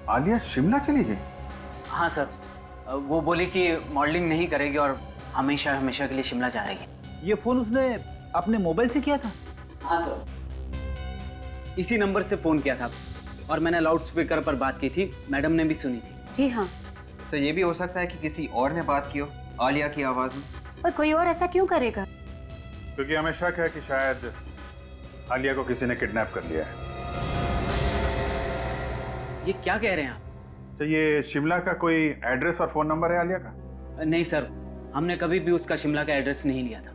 Speaker 2: आलिया शिमला चली गई?
Speaker 6: हाँ सर, वो बोली कि मॉडलिंग नहीं करेगी और हमेशा हमेशा के लिए शिमला जा रही है।
Speaker 5: ये फोन उसने अपने मोबाइल से किया था?
Speaker 6: हाँ सर, इसी नंबर से फोन किया था और मैंने लाउड स्पीकर पर बात की थी, मैडम ने भी सुनी थी।
Speaker 7: जी हाँ।
Speaker 14: तो ये भी हो सकता है कि किसी और ने बात की हो आलिया की आवाज में।
Speaker 7: पर कोई और ऐसा क्यों करेगा?
Speaker 2: क्योंकि हमें शक है कि शायद आलिया को किसी ने किडनैप कर लिया है।
Speaker 6: ये क्या कह रहे हैं आप?
Speaker 2: तो ये शिमला का कोई एड्रेस और फोन नंबर है आलिया का?
Speaker 6: नहीं सर, हमने कभी भी उसका शिमला का एड्रेस नहीं लिया था।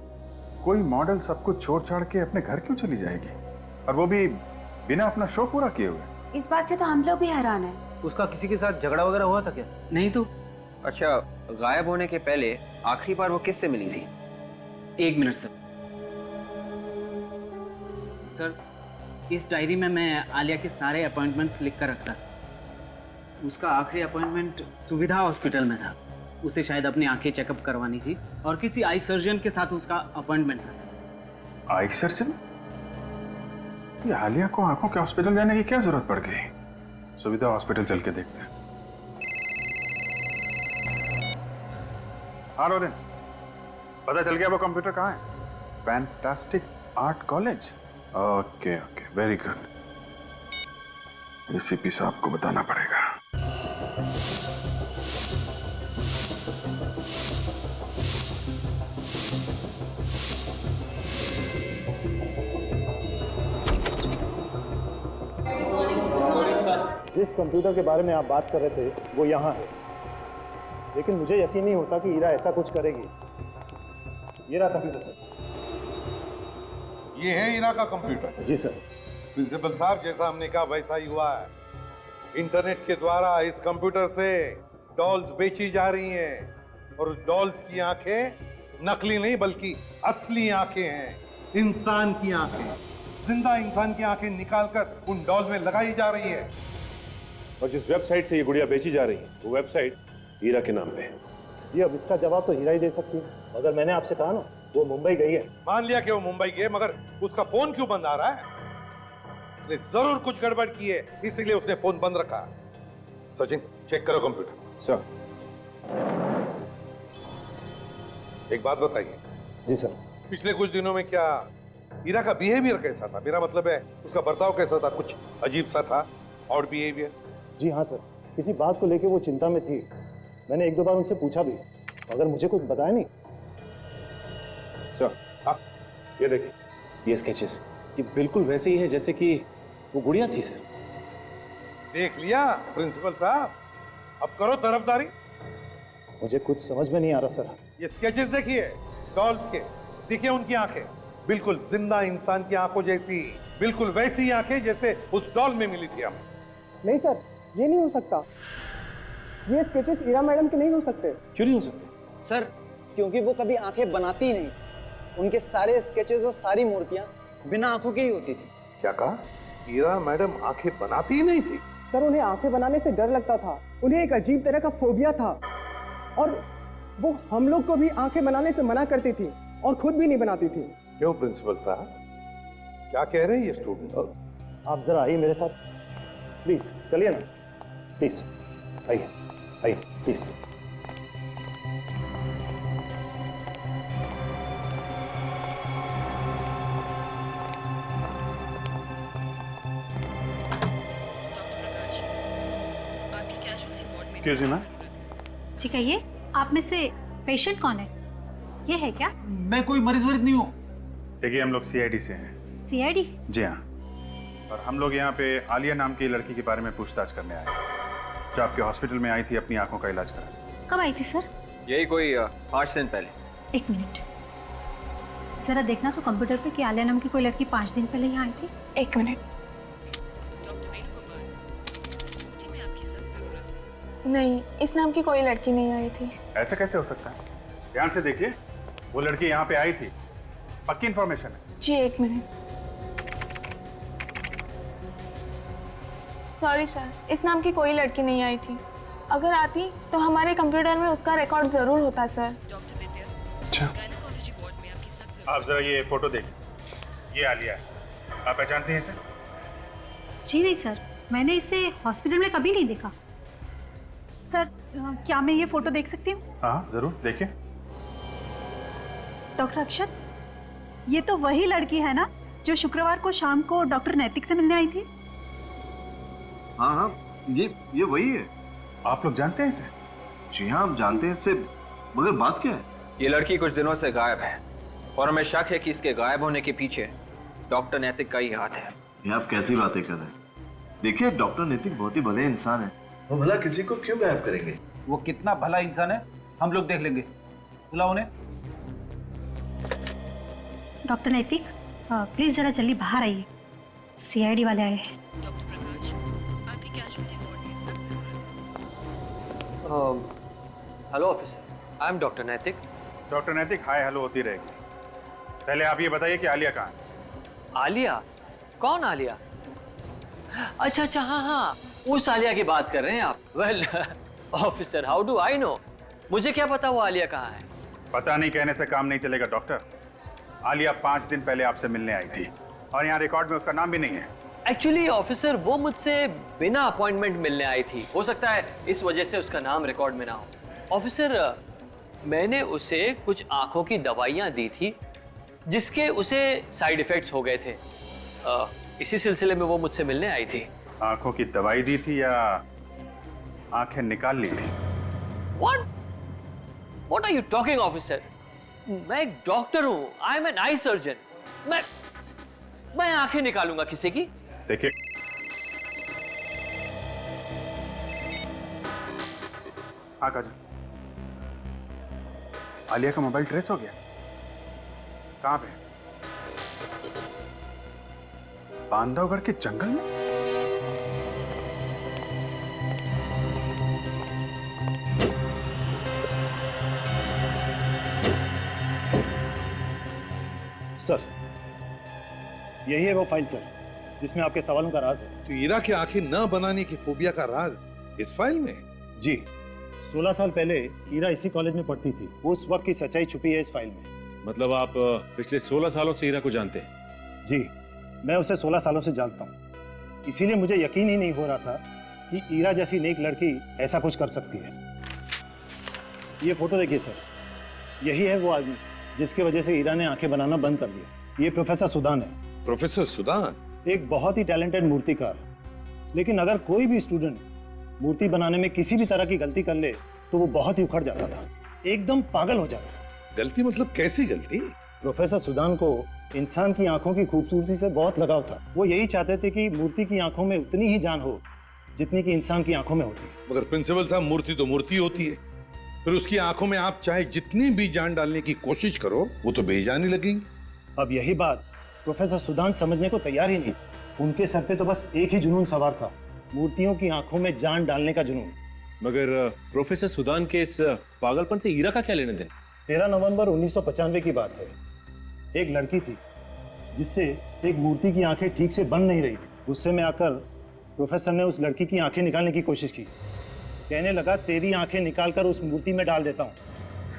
Speaker 2: कोई मॉडल सब कुछ छोड़ छाड़ के अपने घर क्यों चली जाएगी, और वो भी बिना अपना शो पूरा किए हुए?
Speaker 7: इस बात से तो हम लोग भी हैरान हैं।
Speaker 5: उसका किसी के साथ झगड़ा वगैरह हुआ था क्या?
Speaker 6: नहीं तो।
Speaker 14: अच्छा, गायब होने के पहले आखिरी बार वो किससे मिली थी?
Speaker 6: 1 मिनट सर। सर, इस डायरी में मैं आलिया के सारे अपॉइंटमेंट्स लिख कर रखता। उसका आखिरी अपॉइंटमेंट सुविधा हॉस्पिटल में था। उसे शायद अपनी आंखें चेकअप करवानी थी और किसी आई सर्जन के साथ उसका अपॉइंटमेंट था सर।
Speaker 2: Eye surgeon? ये आलिया को आंखों के हॉस्पिटल जाने की क्या जरूरत पड़ गई? सुविधा हॉस्पिटल चल के देखते हैं। हाँ रोरिन, पता चल गया वो कंप्यूटर कहाँ है? Fantastic art college. Okay okay, very good. ACP साहब को बताना पड़ेगा।
Speaker 16: जिस कंप्यूटर के बारे में आप बात कर रहे थे वो यहाँ है, लेकिन मुझे यकीन नहीं होता कि ईरा ऐसा कुछ करेगी। ये रहा कंप्यूटर सर।
Speaker 12: ये है ईरा का कंप्यूटर?
Speaker 16: जी सर।
Speaker 12: प्रिंसिपल साहब, जैसा हमने कहा वैसा ही हुआ है। इंटरनेट के द्वारा इस कंप्यूटर से डॉल्स बेची जा रही हैं, और उस डॉल्स की आंखें नकली नहीं बल्कि असली आंखें हैं, इंसान की आंखें। जिंदा इंसान की आंखें निकालकर उन डॉल्स में लगाई जा रही है।
Speaker 3: और जिस वेबसाइट से ये गुड़िया बेची जा रही है वो वेबसाइट हीरा के नाम पे है।
Speaker 16: ये अब इसका जवाब तो हीरा ही दे सकती है, मगर मैंने आपसे कहा ना वो मुंबई गई है।
Speaker 12: मान लिया कि वो मुंबई गई, मगर उसका फोन क्यों बंद आ रहा है? उसने जरूर कुछ गड़बड़ की है, इसलिए उसने फोन बंद रखा। सचिन, चेक करो कंप्यूटर।
Speaker 3: सर।
Speaker 12: एक बात बताइए।
Speaker 16: जी सर।
Speaker 12: पिछले कुछ दिनों में क्या हीरा का बिहेवियर कैसा था? मेरा मतलब है उसका बर्ताव कैसा था? कुछ अजीब सा था और बिहेवियर?
Speaker 16: जी हाँ सर, किसी बात को लेके वो चिंता में थी। मैंने 1-2 बार उनसे पूछा भी, मगर मुझे कुछ बताया नहीं।
Speaker 3: सर, हाँ, ये देखिए, ये स्केचेस ये बिल्कुल वैसे ही है जैसे कि वो गुड़िया थी सर।
Speaker 12: देख लिया प्रिंसिपल साहब, अब करो तरफदारी।
Speaker 16: मुझे कुछ समझ में नहीं आ रहा सर।
Speaker 12: ये स्केचेस देखिए डॉल्स के, देखिए उनकी आंखें बिल्कुल जिंदा इंसान की आंखों जैसी, बिल्कुल वैसी ही आंखें जैसे उस डॉल में मिली थी हमें।
Speaker 18: नहीं सर, ये नहीं हो सकता। ये स्केचेस ईरा मैडम के नहीं हो सकते।
Speaker 3: क्यों नहीं हो सकते?
Speaker 13: सर, क्योंकि वो कभी आंखें बनाती ही नहीं। उनके सारे स्केचेस और सारी मूर्तियां बिना आंखों की ही होती थी।
Speaker 12: क्या कहा? ईरा मैडम आंखें बनाती ही नहीं थी?
Speaker 18: सर, उन्हें आंखें बनाने से डर लगता था। उन्हें एक अजीब तरह का फोबिया था, और वो हम लोग को भी आंखें बनाने से मना करती थी और खुद भी नहीं बनाती थी।
Speaker 12: क्यों प्रिंसिपल साहब, क्या कह रहे हैं ये स्टूडेंट?
Speaker 16: आप जरा आइए मेरे साथ प्लीज। चलिए ना प्लीज, आइए आइए प्लीज।
Speaker 8: जी कहिए, आप में से पेशेंट कौन है? ये है क्या?
Speaker 5: मैं कोई मरीज वरीज नहीं हूँ।
Speaker 2: देखिए, हम लोग सीआईडी से हैं।
Speaker 8: सीआईडी?
Speaker 2: जी हाँ, और हम लोग यहाँ पे आलिया नाम की लड़की के बारे में पूछताछ करने आए हैं, जो आपके हॉस्पिटल में आई थी अपनी आंखों का इलाज करा।
Speaker 8: कब आई थी सर?
Speaker 14: यही कोई 5 दिन पहले।
Speaker 8: 1 मिनट, जरा देखना तो कंप्यूटर पे कि आलिया नाम की कोई लड़की 5 दिन पहले यहाँ आई थी।
Speaker 15: 1 मिनट। नहीं, इस नाम की कोई लड़की नहीं आई थी।
Speaker 2: ऐसे कैसे हो सकता है?
Speaker 1: ध्यान से देखिए, वो लड़की यहाँ पे आई थी, पक्की इंफॉर्मेशन है।
Speaker 15: जी 1 मिनट। सॉरी सर, इस नाम की कोई लड़की नहीं आई थी। अगर आती तो हमारे कंप्यूटर में उसका रिकॉर्ड जरूर होता सर।
Speaker 1: अच्छा, आप जरा ये फोटो देखिए, ये आलिया है, आप पहचानती हैं इसे?
Speaker 8: जी नहीं सर, मैंने इसे हॉस्पिटल में कभी नहीं देखा।
Speaker 19: सर क्या मैं ये फोटो देख सकती हूँ?
Speaker 1: हाँ जरूर देखिए।
Speaker 19: डॉक्टर अक्षत, ये तो वही लड़की है ना जो शुक्रवार को शाम को डॉक्टर नैतिक से मिलने आई थी?
Speaker 4: हाँ हाँ, ये वही है।
Speaker 1: आप लोग जानते हैं इसे?
Speaker 4: जी हाँ, आप जानते हैं इससे, मगर बात क्या है?
Speaker 14: ये लड़की कुछ दिनों से गायब है और हमें शक है कि इसके गायब होने के पीछे डॉक्टर नैतिक का ही हाथ है।
Speaker 4: ये आप कैसी बातें कर रहे हैं? देखिए, डॉक्टर नैतिक बहुत ही भले इंसान है, वो भला किसी को क्यों गायब करेंगे?
Speaker 5: वो कितना भला इंसान है हम लोग देख लेंगे। बुलाओ उन्हें।
Speaker 8: डॉक्टर नैतिक, प्लीज जरा जल्दी बाहर आइए, सीआईडी वाले आए हैं।
Speaker 14: Hello officer, I am doctor नैतिक।
Speaker 1: डॉक्टर नैतिक हाय हेलो होती रहेगी। पहले आप ये बताइए कि आलिया कहाँ है?
Speaker 6: आलिया? कौन आलिया? अच्छा अच्छा, हाँ हाँ, उस आलिया की बात कर रहे हैं आप। Well officer, how do I know? मुझे क्या पता वो आलिया कहाँ है?
Speaker 1: पता नहीं कहने से काम नहीं चलेगा डॉक्टर। आलिया 5 दिन पहले आपसे मिलने आई थी और यहाँ रिकॉर्ड में उसका नाम भी नहीं है।
Speaker 6: एक्चुअली ऑफिसर, वो मुझसे बिना अपॉइंटमेंट मिलने आई थी। हो सकता है इस वजह से उसका नाम रिकॉर्ड में ना हो। ऑफिसर, मैंने उसे कुछ आंखों की दवाइयाँ दी थी जिसके उसे साइड इफेक्ट्स हो गए थे। इसी सिलसिले में वो मुझसे मिलने आई थी।
Speaker 1: आंखों की दवाई दी थी या आंखें निकाल ली थी?
Speaker 6: What are you talking, officer? मैं एक डॉक्टर हूँ, I am an eye surgeon. मैं आंखें निकालूंगा किसी की?
Speaker 1: देखिए, हाँ काजल, आलिया का मोबाइल ट्रेस हो गया। कहाँ पे? बांधवगढ़ के जंगल में?
Speaker 16: सर, यही है वो फाइल सर, जिसमें आपके सवालों का राज है।
Speaker 10: तो ईरा की आंखें न बनाने की फोबिया का राज इस फाइल में?
Speaker 16: जी, 16 साल पहले ईरा इसी कॉलेज में पढ़ती थी। उस वक्त की सच्चाई छुपी है इस फाइल में।
Speaker 3: मतलब आप पिछले 16 सालों से ईरा को जानते हैं?
Speaker 16: जी, मैं उसे 16 सालों से जानता हूँ। इसीलिए मुझे यकीन ही नहीं हो रहा था कि ईरा जैसी नेक लड़की ऐसा कुछ कर सकती है। ये फोटो देखिए सर, यही है वो आदमी जिसकी वजह से ईरा ने आंखें बनाना बंद कर दिया। ये प्रोफेसर सुदान है।
Speaker 10: Professor Sudan?
Speaker 16: एक बहुत ही टैलेंटेड मूर्तिकार। लेकिन अगर कोई भी स्टूडेंट मूर्ति बनाने में किसी भी तरह की गलती कर ले तो वो बहुत ही उखड़ जाता था, एकदम पागल हो जाता।
Speaker 10: गलती मतलब कैसी गलती?
Speaker 16: प्रोफेसर सुदान को इंसान की आंखों की खूबसूरती से बहुत लगाव था। वो यही चाहते थे कि मूर्ति की आंखों में उतनी ही जान हो जितनी कि इंसान की आंखों में होती है।
Speaker 10: मगर प्रिंसिपल साहब, मूर्ति तो मूर्ति होती है, फिर उसकी आंखों में आप चाहे जितनी भी जान डालने की कोशिश करो वो तो बेजान ही लगेंगी।
Speaker 16: अब यही बात प्रोफेसर सुदान समझने को तैयार ही नहीं। उनके सर पे तो बस एक ही जुनून सवार था, मूर्तियों की आंखों में जान डालने का जुनून।
Speaker 3: मगर प्रोफेसर सुदान के इस पागलपन से ईरा का क्या लेने देने?
Speaker 16: 13 नवंबर 1995 की बात है। एक लड़की थी जिससे एक मूर्ति की आंखें ठीक से बन नहीं रही थी। गुस्से में आकर प्रोफेसर ने उस लड़की की आंखें निकालने की कोशिश की। कहने लगा, तेरी आंखें निकालकर उस मूर्ति में डाल देता हूँ।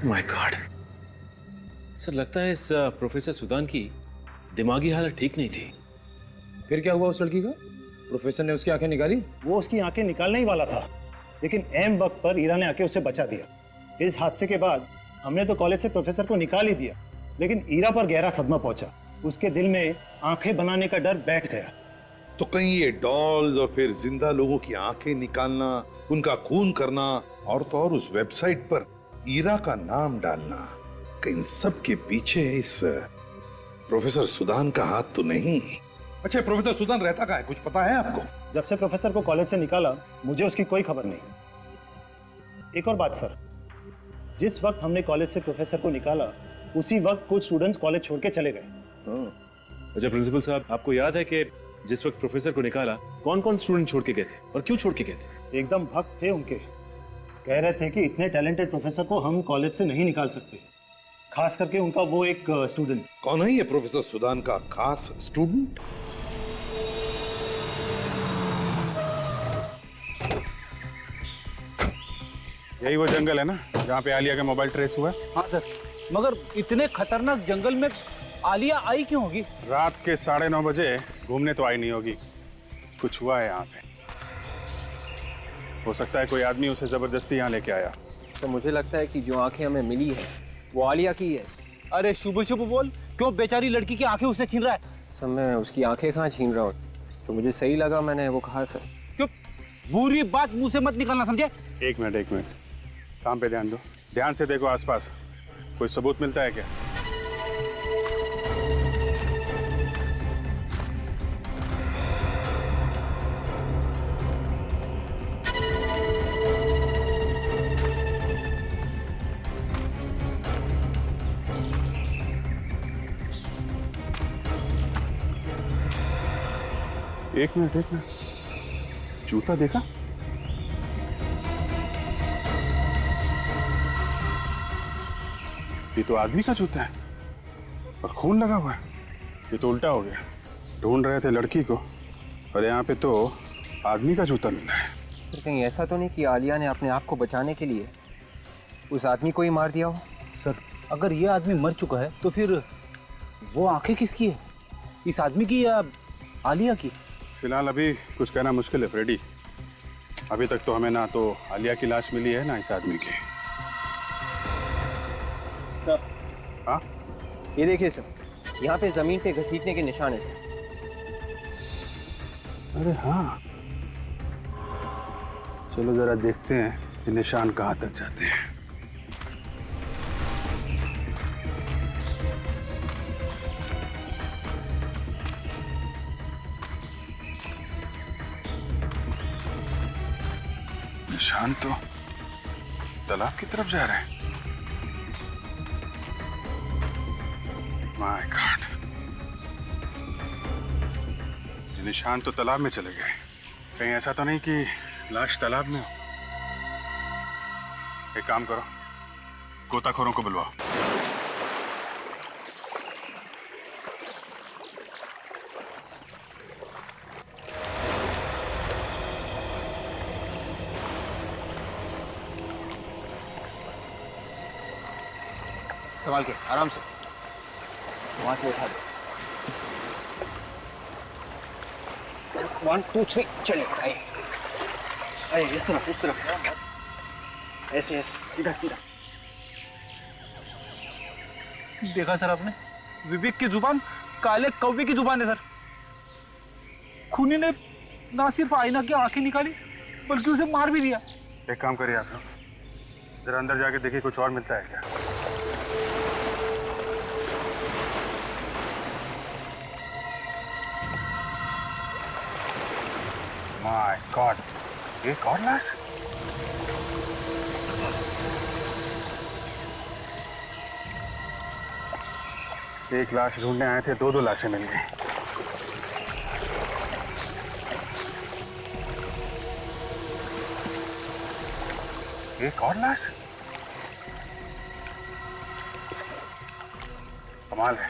Speaker 3: माय गॉड सर, लगता है इस प्रोफेसर सुदान की दिमागी हालत ठीक नहीं थी।
Speaker 9: फिर क्या हुआ उस लड़की का? प्रोफेसर ने उसकी आंखें निकाली?
Speaker 16: वो उसकी आंखें निकालने ही वाला था, लेकिन ऐन वक्त पर ईरा ने आके उसे बचा दिया। इस हादसे के बाद हमने तो कॉलेज से प्रोफेसर को निकाल ही दिया, लेकिन ईरा पर गहरा सदमा पहुंचा। उसके दिल में आंखें बनाने का डर बैठ गया।
Speaker 10: तो कहीं ये डॉल्स और फिर जिंदा लोगों की आंखें निकालना, उनका खून करना और तो और उस वेबसाइट पर ईरा का नाम डालना, कहीं सब के पीछे इस प्रोफेसर सुदान का हाथ तो नहीं? अच्छा, प्रोफेसर सुदान रहता कहाँ है, कुछ पता है आपको?
Speaker 16: जब से प्रोफेसर को कॉलेज से निकाला मुझे उसकी कोई खबर नहीं। एक और बात सर, जिस वक्त हमने कॉलेज से प्रोफेसर को निकाला उसी वक्त कुछ स्टूडेंट्स कॉलेज छोड़ के चले गए।
Speaker 3: अच्छा प्रिंसिपल साहब, आपको याद है कि जिस वक्त प्रोफेसर को निकाला कौन कौन स्टूडेंट छोड़ के गए थे और क्यों छोड़ के गए थे?
Speaker 16: एकदम भक्त थे उनके। कह रहे थे कि इतने टैलेंटेड प्रोफेसर को हम कॉलेज से नहीं निकाल सकते, खास करके उनका वो एक स्टूडेंट।
Speaker 10: कौन है ये प्रोफेसर सुदान का खास स्टूडेंट?
Speaker 1: यही वो जंगल है ना जहाँ पे आलिया का मोबाइल ट्रेस हुआ?
Speaker 5: हाँ सर, मगर इतने खतरनाक जंगल में आलिया आई क्यों होगी?
Speaker 1: रात के 9:30 बजे घूमने तो आई नहीं होगी, कुछ हुआ है यहाँ पे। हो सकता है कोई आदमी उसे जबरदस्ती यहाँ लेके आया।
Speaker 14: तो मुझे लगता है कि जो आंखें हमें मिली है वो आलिया की है।
Speaker 5: अरे शुभ शुभ बोल, क्यों बेचारी लड़की की आंखें उससे छीन रहा है?
Speaker 14: सर मैं उसकी आंखें कहाँ छीन रहा हूँ, तो मुझे सही लगा मैंने वो कहा सर।
Speaker 5: क्यों बुरी बात मुंह से मत निकालना, समझे?
Speaker 1: एक मिनट, काम पे ध्यान दो, ध्यान से देखो आसपास, कोई सबूत मिलता है क्या? एक मिनट, जूता देखा? ये तो आदमी का जूता है और खून लगा हुआ है। ये तो उल्टा हो गया, ढूंढ रहे थे लड़की को और यहाँ पे तो आदमी का जूता मिला है।
Speaker 14: फिर कहीं ऐसा तो नहीं कि आलिया ने अपने आप को बचाने के लिए उस आदमी को ही मार दिया हो?
Speaker 5: सर अगर ये आदमी मर चुका है तो फिर वो आंखें किसकी है, इस आदमी की या आलिया की?
Speaker 1: फिलहाल अभी कुछ कहना मुश्किल है फ्रेडी। अभी तक तो हमें ना तो आलिया की लाश मिली है ना इस आदमी की।
Speaker 14: सर
Speaker 1: हाँ
Speaker 14: ये देखिए सर, यहाँ पे जमीन पे घसीटने के निशान है सर।
Speaker 1: अरे हाँ, चलो जरा देखते हैं कि निशान कहाँ तक जाते हैं। निशान तो तालाब की तरफ जा रहे हैं। माय गॉड, ये निशान तो तालाब में चले गए। कहीं ऐसा तो नहीं कि लाश तालाब में हो? एक काम करो, गोताखोरों को बुलवाओ।
Speaker 14: संभाल के, आराम से वहां से उठा दो। 1 2 3 चलिए, आइए आइए, इस तरफ उस तरफ, ऐसे ऐसे सीधा सीधा।
Speaker 5: देखा सर आपने, विवेक की जुबान काले कौवे की जुबान है सर। खूनी ने ना सिर्फ आईना की आंखें निकाली बल्कि उसे मार भी दिया।
Speaker 1: एक काम करिए आप लोग, जरा अंदर जाके देखिए कुछ और मिलता है क्या। माय गॉड, एक और लाश? एक लाश ढूंढने आए थे, दो लाशें मिल गई। एक और लाश? कमाल है,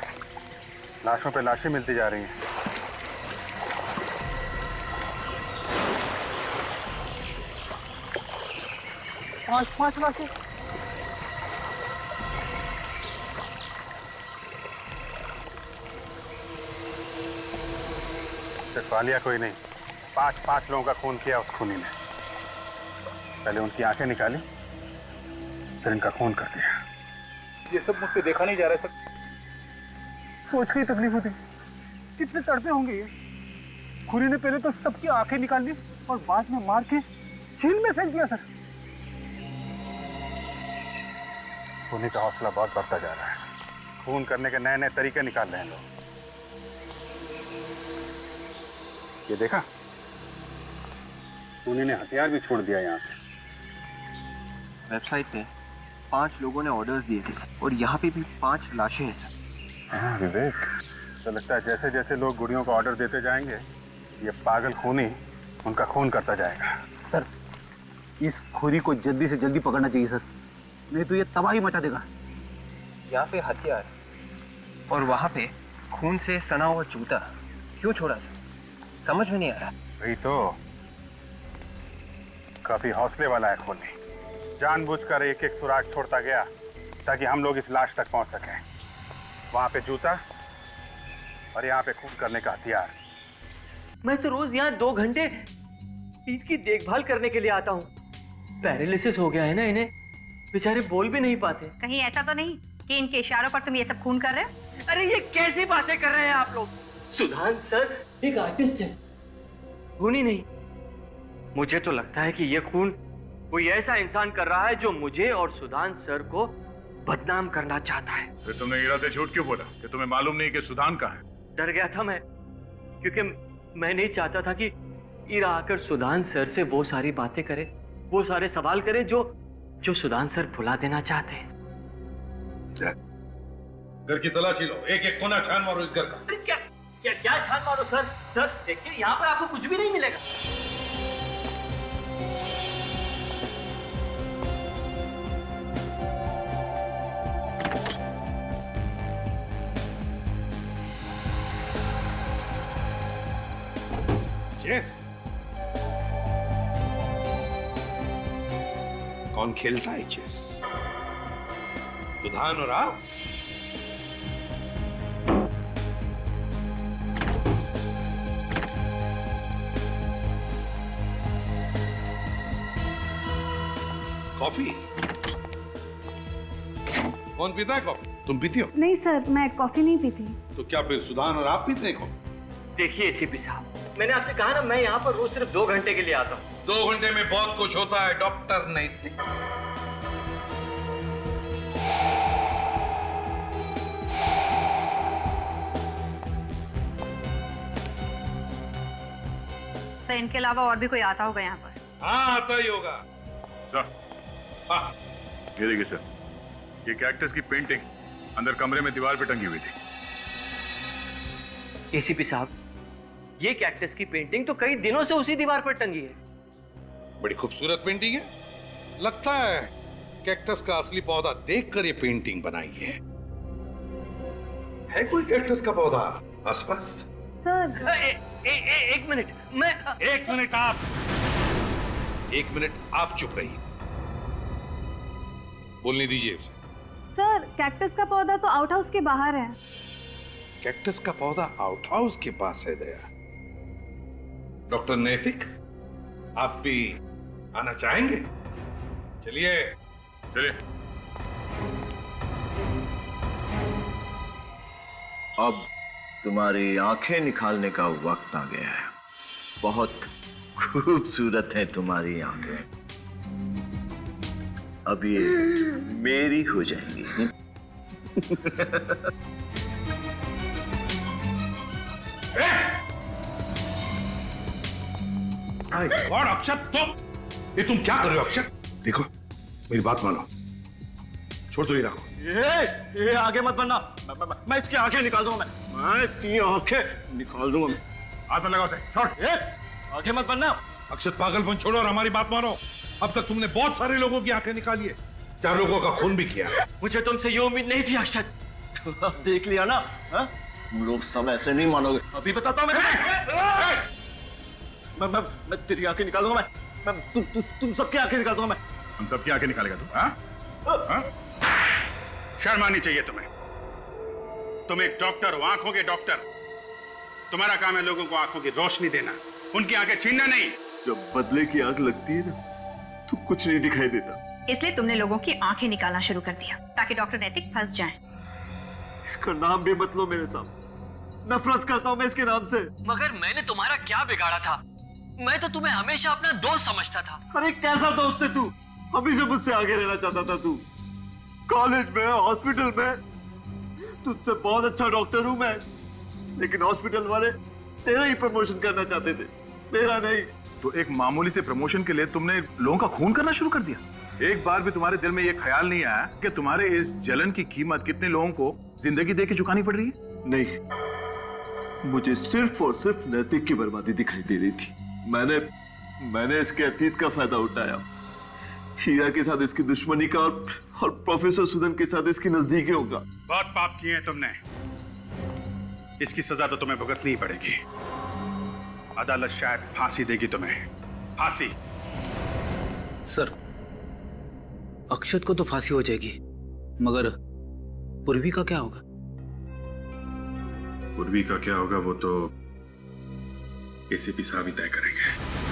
Speaker 1: लाशों पे लाशें मिलती जा रही हैं।
Speaker 5: पांच लाशें।
Speaker 1: सिर्फ आलिया कोई नहीं, पांच लोगों का खून किया उस खूनी ने। पहले उनकी आंखें निकाली, फिर इनका खून कर दिया।
Speaker 5: ये सब मुझसे देखा नहीं जा रहा है सर, सोच के ही तकलीफ होती। कितने तड़पे होंगे ये। खूनी ने पहले तो सबकी आंखें निकाल ली और बाद में मार के झील में फेंक दिया सर।
Speaker 1: खूनी का हौसला बहुत बढ़ता जा रहा है, खून करने के नए नए तरीके निकाल रहे हैं लोग। ये देखा, खूनी ने हथियार भी छोड़ दिया यहाँ से।
Speaker 14: वेबसाइट पे 5 लोगों ने ऑर्डर्स दिए थे और यहाँ पे भी 5 लाशें हैं सर।
Speaker 1: हाँ विवेक, तो लगता है जैसे जैसे लोग गुड़ियों को ऑर्डर देते जाएंगे, ये पागल खूनी उनका खून करता जाएगा।
Speaker 5: सर
Speaker 4: इस खोरी को जल्दी से जल्दी पकड़ना चाहिए सर, नहीं तो ये तबाही मचा देगा।
Speaker 14: यहाँ पे हथियार और वहाँ पे खून से सना हुआ जूता क्यों छोड़ा सर? समझ में नहीं आ रहा।
Speaker 1: वही तो, काफी हौसले वाला है खूनी, जानबूझकर एक एक सुराग छोड़ता गया ताकि हम लोग इस लाश तक पहुंच सकें। वहां पे जूता और यहाँ पे खून करने का हथियार।
Speaker 6: मैं तो रोज यहाँ 2 घंटे इनकी देखभाल करने के लिए आता हूँ। पैरालिसिस हो गया है ना इन्हें, बेचारे बोल भी नहीं पाते।
Speaker 20: कहीं ऐसा तो नहीं कि इनके इशारों पर तुम ये सब खून कर रहे हो?
Speaker 6: अरे ये कैसी बातें कर रहे हैं आप लोग? सुधान सर एक आर्टिस्ट है, खून ही नहीं। मुझे तो लगता है कि ये खून कोई ऐसा इंसान कर रहा है जो मुझे और सुधान सर को बदनाम करना चाहता है।
Speaker 2: फिर तुमने ईरा से झूठ क्यों बोला कि तुम्हें मालूम नहीं कि सुधान कहाँ है?
Speaker 6: डर गया था मैं, क्योंकि मैं नहीं चाहता था कि ईरा आकर सुधान सर से वो सारी बातें करे, वो सारे सवाल करे जो सुधान सर भुला देना चाहते हैं।
Speaker 10: घर की तलाशी लो, एक एक कोना छान मारो इस घर का।
Speaker 6: अरे क्या क्या क्या छान मारो सर? सर देखिए यहाँ पर आपको कुछ भी नहीं मिलेगा।
Speaker 10: चेस कौन खेलता है चेस? सुधान और आप? कॉफी कौन पीता है कॉफी? तुम पीती हो?
Speaker 8: नहीं सर, मैं कॉफी नहीं पीती।
Speaker 10: तो क्या फिर सुधान और आप पीते हैं कॉफी?
Speaker 6: देखिए एसीपी साहब, मैंने आपसे कहा ना, मैं यहाँ पर रोज सिर्फ 2 घंटे के लिए आता हूँ।
Speaker 10: 2 घंटे में बहुत कुछ होता है डॉक्टर नैतिक।
Speaker 20: सर इनके अलावा और भी कोई आता होगा यहाँ पर?
Speaker 10: हाँ आता ही होगा।
Speaker 2: सर हाँ, ये देखिए सर, ये कैक्टस की पेंटिंग अंदर कमरे में दीवार पे टंगी हुई थी।
Speaker 6: एसीपी साहब, ये कैक्टस की पेंटिंग तो कई दिनों से उसी दीवार पर टंगी है।
Speaker 10: बड़ी खूबसूरत पेंटिंग है। लगता है कैक्टस का असली पौधा देखकर ये पेंटिंग बनाई है कोई कैक्टस का पौधा आसपास?
Speaker 8: सर
Speaker 6: एक मिनट, मैं
Speaker 10: 1 मिनट आप 1 मिनट आप चुप रहिए, बोलने दीजिए उसे।
Speaker 8: सर कैक्टस का पौधा तो आउट हाउस के बाहर है।
Speaker 10: कैक्टस का पौधा आउट हाउस के पास है दया। डॉक्टर नैतिक, आप भी आना चाहेंगे? चलिए
Speaker 2: चलिए।
Speaker 21: अब तुम्हारी आंखें निकालने का वक्त आ गया है। बहुत खूबसूरत है तुम्हारी आंखें, अब ये मेरी हो जाएंगी।
Speaker 10: और अक्षत, ये तुम क्या कर रहे हो अक्षत? देखो मेरी बात मानो, छोड़ दो हीरा को।
Speaker 21: ये आगे मत बढ़ना, मैं इसकी आंखें निकाल दूंगा। मैं इसकी आंखें निकाल दूंगा।
Speaker 2: हाथ में लगाओ उसे, छोड़।
Speaker 21: आंखें मत बढ़ना।
Speaker 10: अक्षत पागलपन छोड़ो और हमारी बात मानो। अब तक तुमने बहुत सारे लोगों की आंखें निकाली है, 4 लोगों का खून भी किया।
Speaker 21: मुझे तुमसे ये उम्मीद नहीं थी अक्षत। तो अब देख लिया ना, हा? तुम लोग सब ऐसे नहीं मानोगे। अभी बताता हूं मैं तेरी आंखें निकालूंगा। मैं तुम सबकी आंखें निकाल दूंगा। मैं
Speaker 2: हम सबकी आंखें निकालेगा तू? हाँ?
Speaker 1: शर्म आनी चाहिए तुम्हें। तुम एक डॉक्टर हो, आंखों के डॉक्टर। तुम्हारा काम है लोगों को आंखों की रोशनी देना, उनकी आंखें छीनना नहीं।
Speaker 21: जब बदले की आंख लगती है ना, तो कुछ नहीं दिखाई देता।
Speaker 20: इसलिए तुमने लोगों की आंखें निकालना शुरू कर दिया ताकि डॉक्टर नैतिक फंस जाएं।
Speaker 21: इसका नाम भी मत लो मेरे सामने, नफरत करता हूं मैं इसके नाम से।
Speaker 6: मगर मैंने तुम्हारा क्या बिगाड़ा था? मैं तो तुम्हें हमेशा अपना दोस्त समझता था।
Speaker 21: अरे कैसा दोस्त है तू? हमेशा मुझसे आगे रहना चाहता था तू। कॉलेज में, हॉस्पिटल में तुझसे बहुत अच्छा डॉक्टर हूं मैं, लेकिन हॉस्पिटल वाले तेरा ही प्रमोशन करना चाहते थे, मेरा नहीं।
Speaker 2: तो एक मामूली से प्रमोशन के लिए तुमने लोगों का खून करना शुरू कर दिया? एक बार भी तुम्हारे दिल में यह ख्याल नहीं आया कि तुम्हारे इस जलन की कीमत कितने लोगों को जिंदगी देके चुकानी पड़ रही है?
Speaker 21: नहीं, मुझे सिर्फ और सिर्फ नैतिक की बर्बादी दिखाई दे रही थी। मैंने इसके अतीत का फायदा उठाया। हीरा के साथ इसकी दुश्मनी का और प्रोफेसर सुदन के साथ इसकी नजदीकियों का।
Speaker 1: बहुत पाप किए हैं तुमने, इसकी सजा तो तुम्हें भुगतनी ही पड़ेगी। अदालत शायद फांसी देगी तुम्हें, फांसी।
Speaker 5: सर, अक्षत को तो फांसी हो जाएगी, मगर पूर्वी का क्या होगा?
Speaker 1: पूर्वी का क्या होगा वो तो एसीपी साहब ही तय करेंगे।